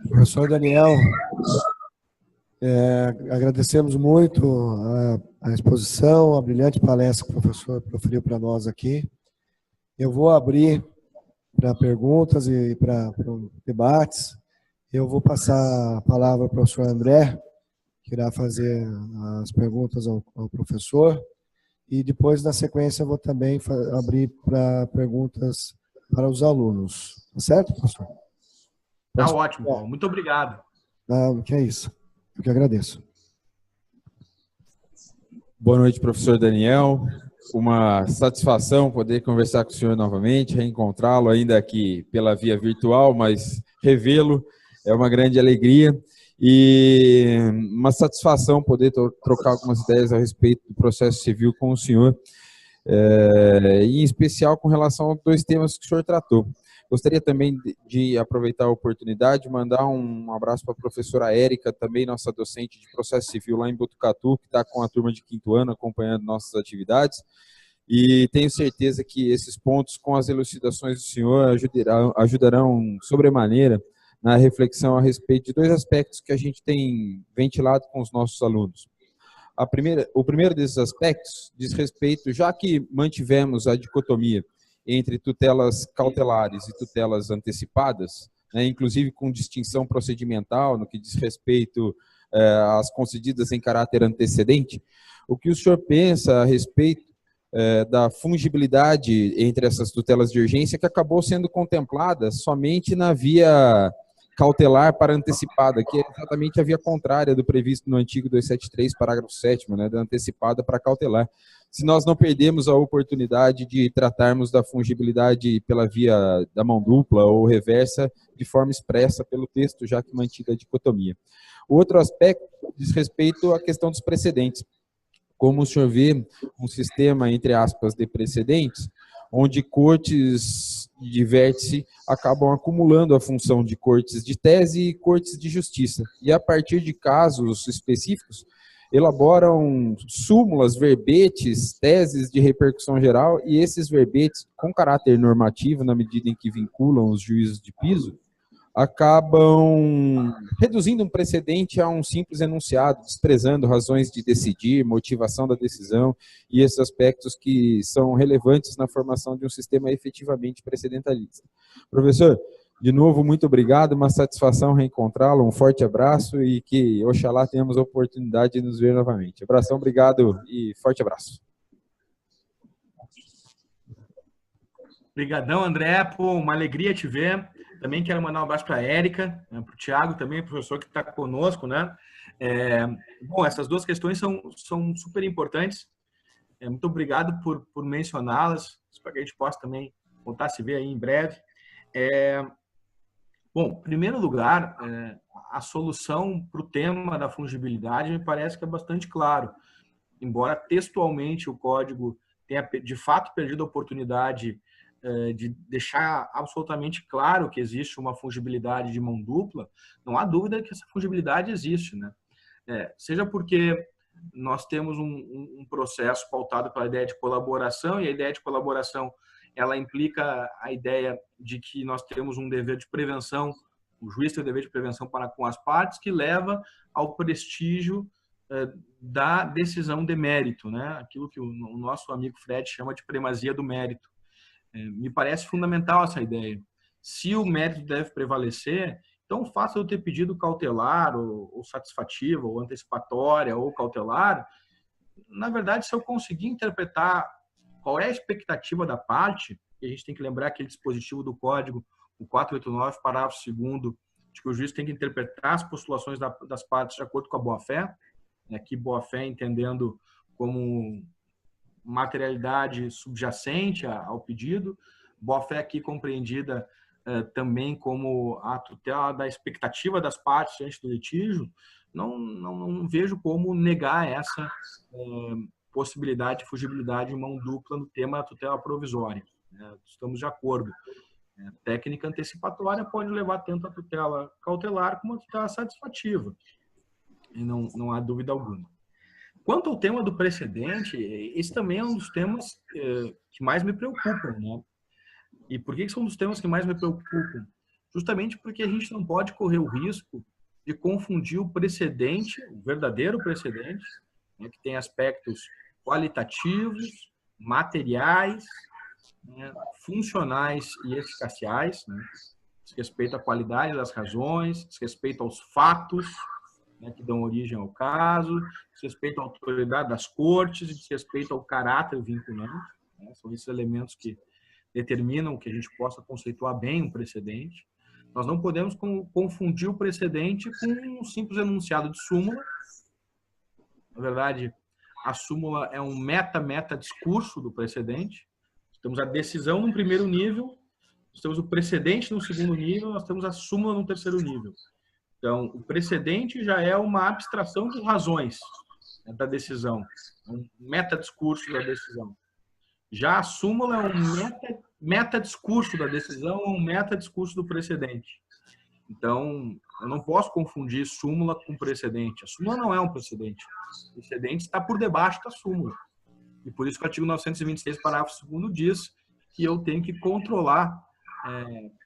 Professor Daniel, agradecemos muito a exposição, a brilhante palestra que o professor proferiu para nós aqui. Eu vou abrir para perguntas e para debates. Eu vou passar a palavra ao professor André, que irá fazer as perguntas ao professor, e depois, na sequência, eu vou também abrir para perguntas para os alunos. Tá certo, professor? Tá ótimo, Paulo. Muito obrigado. Que é isso. Eu que agradeço. Boa noite, professor Daniel. Uma satisfação poder conversar com o senhor novamente, reencontrá-lo ainda aqui pela via virtual, mas revê-lo é uma grande alegria e uma satisfação poder trocar algumas ideias a respeito do processo civil com o senhor, em especial com relação a dois temas que o senhor tratou. Gostaria também de aproveitar a oportunidade de mandar um abraço para a professora Érica, também nossa docente de processo civil lá em Botucatu, que está com a turma de 5º ano acompanhando nossas atividades. E tenho certeza que esses pontos, com as elucidações do senhor, ajudarão sobremaneira na reflexão a respeito de dois aspectos que a gente tem ventilado com os nossos alunos. O primeiro desses aspectos diz respeito, já que mantivemos a dicotomia entre tutelas cautelares e tutelas antecipadas, inclusive com distinção procedimental no que diz respeito às concedidas em caráter antecedente, o que o senhor pensa a respeito da fungibilidade entre essas tutelas de urgência, que acabou sendo contemplada somente na via cautelar para antecipada, que é exatamente a via contrária do previsto no antigo 273, parágrafo 7º, né, da antecipada para cautelar. Se nós não perdemos a oportunidade de tratarmos da fungibilidade pela via da mão dupla ou reversa de forma expressa pelo texto, já que mantida a dicotomia. O outro aspecto diz respeito à questão dos precedentes. Como o senhor vê um sistema, entre aspas, de precedentes, onde cortes de vértice acabam acumulando a função de cortes de tese e cortes de justiça. E a partir de casos específicos, elaboram súmulas, verbetes, teses de repercussão geral, e esses verbetes, com caráter normativo, na medida em que vinculam os juízos de piso, acabam reduzindo um precedente a um simples enunciado, desprezando razões de decidir, motivação da decisão e esses aspectos que são relevantes na formação de um sistema efetivamente precedentalista. Professor, de novo, muito obrigado, uma satisfação reencontrá-lo, um forte abraço e que, oxalá, tenhamos a oportunidade de nos ver novamente. Abração, obrigado e forte abraço. Obrigadão, André, pô, uma alegria te ver. Também quero mandar um abraço para a Érica, né, para o Thiago também, professor que está conosco, né? Bom, essas duas questões são super importantes. Muito obrigado por mencioná-las. Espero que a gente possa também voltar a se ver aí em breve. Bom, em primeiro lugar, a solução para o tema da fungibilidade me parece que é bastante claro. Embora textualmente o código tenha de fato perdido a oportunidade de deixar absolutamente claro que existe uma fungibilidade de mão dupla, não há dúvida que essa fungibilidade existe, né? Seja porque nós temos um processo pautado pela ideia de colaboração, e a ideia de colaboração ela implica a ideia de que nós temos um dever de prevenção, o juiz tem o dever de prevenção para com as partes, que leva ao prestígio da decisão de mérito, né? Aquilo que o nosso amigo Fred chama de primazia do mérito. Me parece fundamental essa ideia. Se o mérito deve prevalecer, então o fato de eu ter pedido cautelar, ou satisfativa, ou antecipatória, ou cautelar, na verdade, se eu conseguir interpretar qual é a expectativa da parte, e a gente tem que lembrar aquele dispositivo do código, o 489, parágrafo 2º, de que o juiz tem que interpretar as postulações das partes de acordo com a boa-fé, aqui boa-fé entendendo como materialidade subjacente ao pedido, boa-fé aqui compreendida também como a tutela da expectativa das partes diante do litígio. Não vejo como negar essa possibilidade de fugibilidade de mão dupla no tema da tutela provisória. Estamos de acordo. Técnica antecipatória pode levar tanto a tutela cautelar como a tutela satisfativa. E não há dúvida alguma. Quanto ao tema do precedente, esse também é um dos temas que mais me preocupam, né? E por que são um dos temas que mais me preocupam? Justamente porque a gente não pode correr o risco de confundir o precedente, o verdadeiro precedente, né, que tem aspectos qualitativos, materiais, né, funcionais e eficaciais, né? Diz respeito à qualidade das razões, diz respeito aos fatos, né, que dão origem ao caso, diz respeito à autoridade das cortes, diz respeito ao caráter vinculante, né? São esses elementos que determinam que a gente possa conceituar bem um precedente. Nós não podemos confundir o precedente com um simples enunciado de súmula. Na verdade, a súmula é um meta-discurso do precedente. Temos a decisão no primeiro nível, nós temos o precedente no segundo nível, nós temos a súmula no terceiro nível. Então, o precedente já é uma abstração de razões, né, da decisão, um meta-discurso da decisão. Já a súmula é um meta-discurso da decisão, um meta-discurso do precedente. Então, eu não posso confundir súmula com precedente. A súmula não é um precedente. O precedente está por debaixo da súmula. E por isso que o artigo 926, parágrafo 2º, diz que eu tenho que controlar,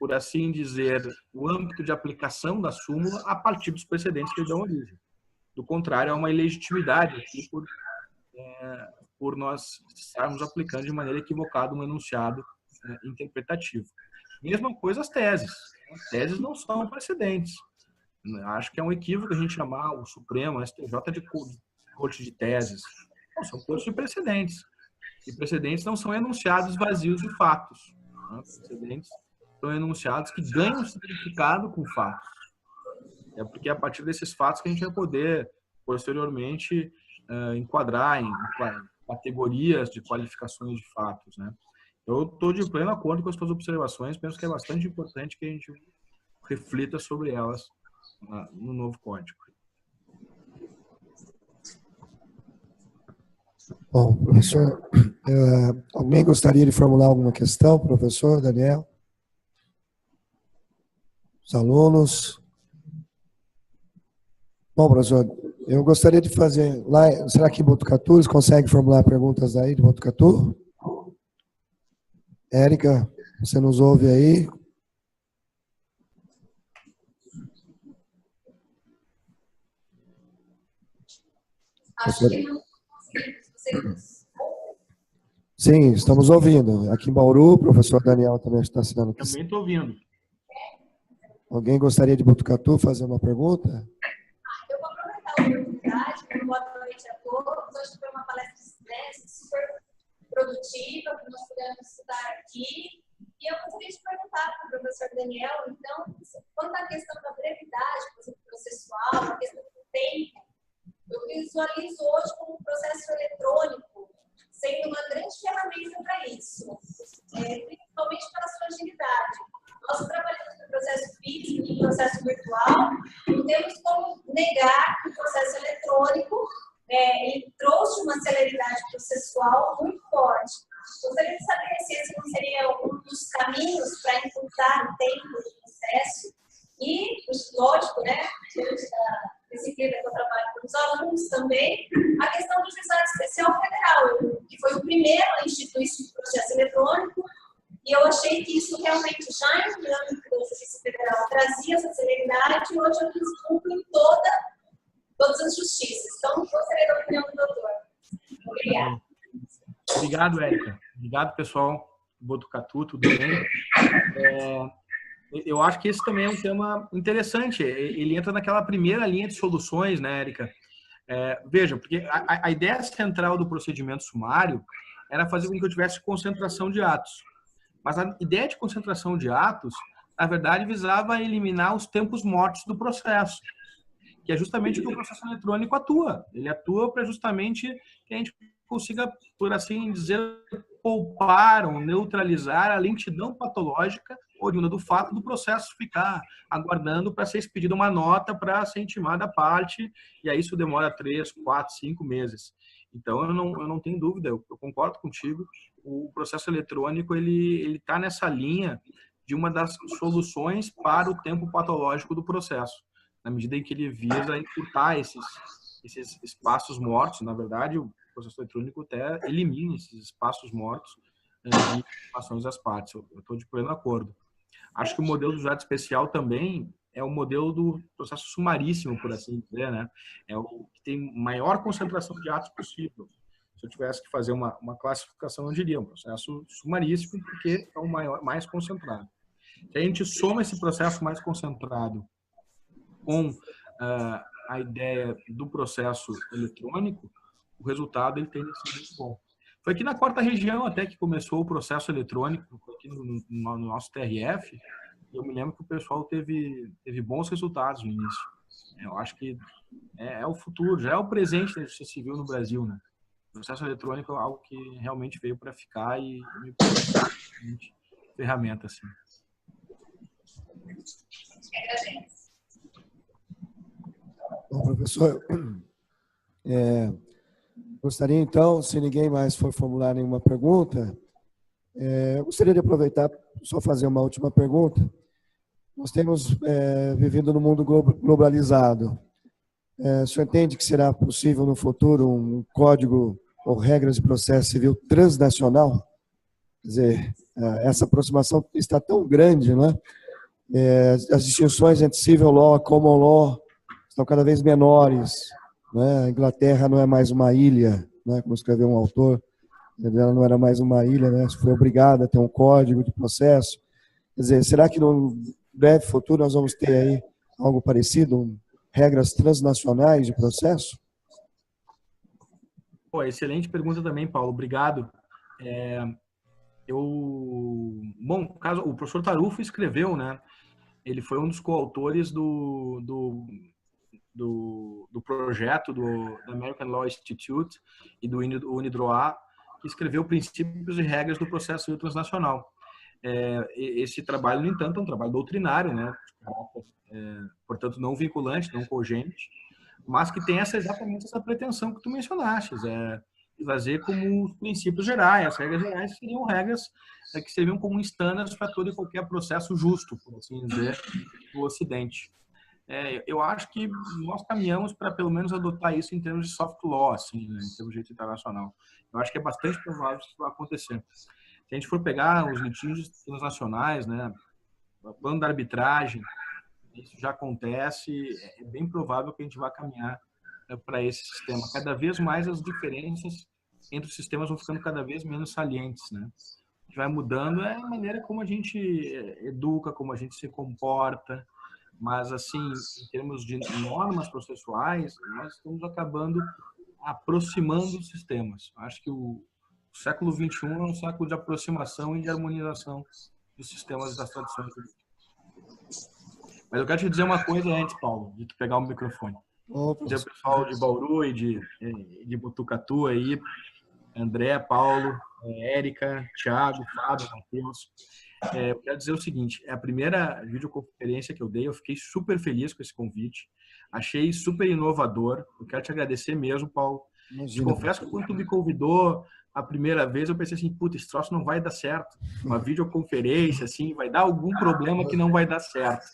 por assim dizer, o âmbito de aplicação da súmula a partir dos precedentes que lhe dão origem. Do contrário, há uma ilegitimidade aqui por nós estarmos aplicando de maneira equivocada um enunciado interpretativo. Mesma coisa as teses. As teses não são precedentes. Acho que é um equívoco a gente chamar o Supremo, o STJ, de corte de teses. Não, são cortes de precedentes. E precedentes não são enunciados vazios de fatos. Né? Precedentes são enunciados que ganham significado com fatos. É porque é a partir desses fatos que a gente vai poder, posteriormente, enquadrar em categorias de qualificações de fatos, né? Eu estou de pleno acordo com as suas observações, penso que é bastante importante que a gente reflita sobre elas no novo código. Bom, professor, alguém gostaria de formular alguma questão, professor Daniel? Os alunos? Bom, professor, eu gostaria de fazer lá, será que em Botucatu eles conseguem formular perguntas aí de Botucatu? Érica, você nos ouve aí? Acho que não. Sim, estamos ouvindo. Aqui em Bauru, o professor Daniel também está assinando aqui. Também estou ouvindo. Alguém gostaria de Botucatu fazer uma pergunta? Eu vou aproveitar a oportunidade, boa noite a todos. Hoje foi uma palestra super produtiva, que nós pudemos estudar aqui. E eu gostaria de perguntar para o professor Daniel, então, quanto à questão da brevidade, por exemplo, processual, a questão do tempo, eu visualizo hoje como um processo eletrônico sendo uma grande ferramenta para isso, principalmente para a sua agilidade. Nós trabalhamos no processo físico e no processo virtual, não temos como negar que o processo eletrônico ele trouxe uma celeridade processual muito forte. Gostaria de saber se esse não seria um dos caminhos para encurtar o tempo do processo e, lógico, né, diante da disciplina que eu trabalho com os alunos também, a questão do Juizado Especial Federal, que foi o primeiro a instituir esse processo eletrônico, e eu achei que isso realmente já em âmbito da Justiça Federal trazia essa celeridade e hoje eu desculpo em todas as justiças. Então, gostaria da opinião do doutor. Obrigada. Obrigado, Érica. Obrigado, pessoal. Botucatu, tudo bem? Eu acho que esse também é um tema interessante. Ele entra naquela primeira linha de soluções, né, Érica? Veja, porque a ideia central do procedimento sumário era fazer com que eu tivesse concentração de atos. Mas a ideia de concentração de atos, na verdade, visava eliminar os tempos mortos do processo, que é justamente o que o processo eletrônico atua. Ele atua para justamente que a gente consiga, por assim dizer, poupar ou neutralizar a lentidão patológica oriunda do fato do processo ficar aguardando para ser expedida uma nota para ser intimada a parte, e aí isso demora 3, 4, 5 meses. Então, eu não tenho dúvida, eu concordo contigo, o processo eletrônico ele está nessa linha de uma das soluções para o tempo patológico do processo, na medida em que ele visa encurtar esses espaços mortos. Na verdade, o processo eletrônico até elimina esses espaços mortos de informações das partes. Eu estou de pleno acordo. Acho que o modelo do juizado especial também é o modelo do processo sumaríssimo, por assim dizer, né? É o que tem maior concentração de atos possível. Se eu tivesse que fazer uma classificação, eu diria um processo sumaríssimo, porque é o mais concentrado. Se a gente soma esse processo mais concentrado com a ideia do processo eletrônico, o resultado ele tende a ser muito bom. Foi aqui na 4ª região até que começou o processo eletrônico, aqui no nosso TRF, e eu me lembro que o pessoal teve bons resultados no início. Eu acho que é o futuro, já é o presente da justiça civil no Brasil, né? O processo eletrônico é algo que realmente veio para ficar e me parece uma ferramenta, assim. Bom, professor, gostaria então, se ninguém mais for formular nenhuma pergunta, eu gostaria de aproveitar, só fazer uma última pergunta. Nós temos vivido num mundo globalizado. O senhor entende que será possível no futuro um código ou regras de processo civil transnacional? Quer dizer, essa aproximação está tão grande, não é? As distinções entre civil law e common law estão cada vez menores, né? A Inglaterra não é mais uma ilha, né? Como escreveu um autor, ela não era mais uma ilha, né? Foi obrigada a ter um código de processo. Quer dizer, será que no breve futuro nós vamos ter aí algo parecido, regras transnacionais de processo? Excelente pergunta também, Paulo. Obrigado. Bom, o professor Tarufo escreveu, né? Ele foi um dos coautores do projeto do American Law Institute e do UNIDROIT, que escreveu princípios e regras do processo civil transnacional. Esse trabalho, no entanto, é um trabalho doutrinário, né? Portanto, não vinculante, não cogente, mas que tem exatamente essa pretensão que tu mencionaste, trazer como os princípios gerais. As regras gerais seriam regras que seriam como standards para todo e qualquer processo justo, por assim dizer, no Ocidente. Eu acho que nós caminhamos para, pelo menos, adotar isso em termos de soft law, assim, né, em termos de direito internacional. Eu acho que é bastante provável que isso vai acontecer. Se a gente for pegar os litígios transnacionais, né, o plano da arbitragem, isso já acontece, é bem provável que a gente vá caminhar para esse sistema. Cada vez mais as diferenças entre os sistemas vão ficando cada vez menos salientes, né? O que vai mudando é a maneira como a gente educa, como a gente se comporta, mas, assim, em termos de normas processuais, nós estamos acabando aproximando os sistemas. Acho que o século XXI é um século de aproximação e de harmonização dos sistemas e das tradições. Mas eu quero te dizer uma coisa antes, Paulo, de tu pegar o microfone. Dizer o pessoal de Bauru e de Botucatu aí, André, Paulo, Érica, Thiago, Fábio, Matheus. Eu quero dizer o seguinte, é a primeira videoconferência que eu dei, eu fiquei super feliz com esse convite, achei super inovador, eu quero te agradecer mesmo, Paulo. Te confesso que quando tu me convidou a primeira vez, eu pensei assim, puta, esse troço não vai dar certo. Uma videoconferência, assim, vai dar algum problema que não vai dar certo.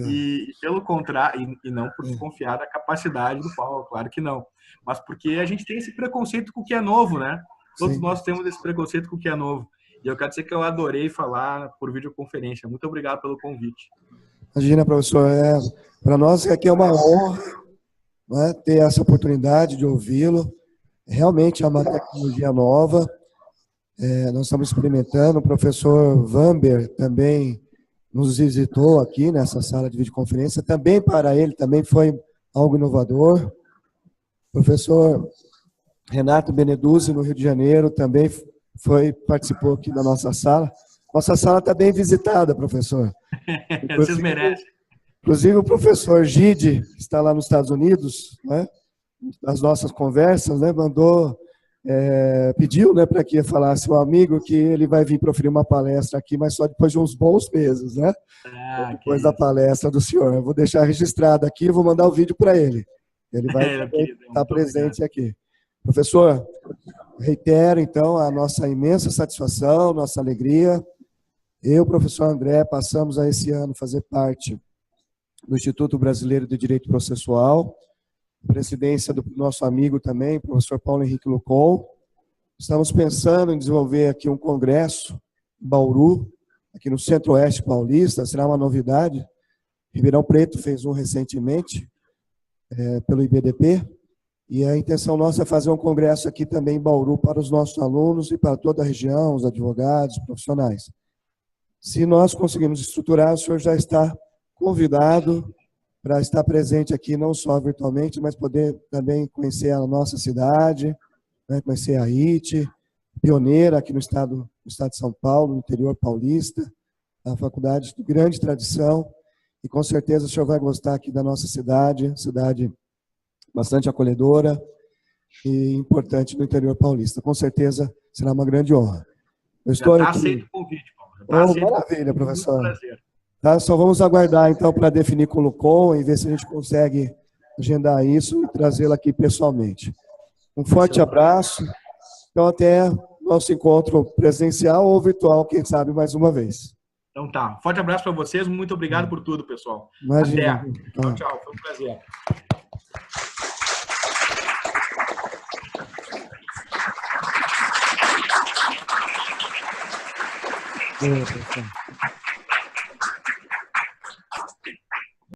E pelo contrário, e não por desconfiar da capacidade do Paulo, claro que não, mas porque a gente tem esse preconceito com o que é novo, né? Todos nós temos esse preconceito com o que é novo. E eu quero dizer que eu adorei falar por videoconferência. Muito obrigado pelo convite. Imagina, professor, para nós aqui é uma honra, né, ter essa oportunidade de ouvi-lo. Realmente é uma tecnologia nova. Nós estamos experimentando. O professor Vamber também nos visitou aqui nessa sala de videoconferência. Também para ele também foi algo inovador. O professor Renato Beneduzzi, no Rio de Janeiro, também participou aqui da nossa sala. Nossa sala está bem visitada, professor. Vocês merecem. Inclusive o professor Gide, que está lá nos Estados Unidos, né, nas nossas conversas, né, pediu, né, para que falasse ao amigo que ele vai vir proferir uma palestra aqui, mas só depois de uns bons meses, né? Depois da palestra do senhor. Eu vou deixar registrado aqui, vou mandar o vídeo para ele. Ele vai estar presente aqui. Professor, reitero, então, a nossa imensa satisfação, nossa alegria. Eu, professor André, passamos a esse ano fazer parte do Instituto Brasileiro de Direito Processual, presidência do nosso amigo também, professor Paulo Henrique Lucon. Estamos pensando em desenvolver aqui um congresso em Bauru, aqui no Centro-Oeste Paulista, será uma novidade. Ribeirão Preto fez um recentemente, pelo IBDP, e a intenção nossa é fazer um congresso aqui também em Bauru para os nossos alunos e para toda a região, os advogados, os profissionais. Se nós conseguirmos estruturar, o senhor já está convidado para estar presente aqui, não só virtualmente, mas poder também conhecer a nossa cidade, né, conhecer a IT, pioneira aqui no estado de São Paulo, no interior paulista, a faculdade de grande tradição, e com certeza o senhor vai gostar aqui da nossa cidade bastante acolhedora e importante no interior paulista. Com certeza será uma grande honra. Eu estou aqui. Aceito o convite, Paulo. Maravilha, professor. Tá, só vamos aguardar, então, para definir com o Lucon e ver se a gente consegue agendar isso e trazê-lo aqui pessoalmente. Um forte abraço. Então, até nosso encontro presencial ou virtual, quem sabe, mais uma vez. Então tá. Forte abraço para vocês. Muito obrigado por tudo, pessoal. Imagina. Até. Tchau, tchau. Foi um prazer. Professor.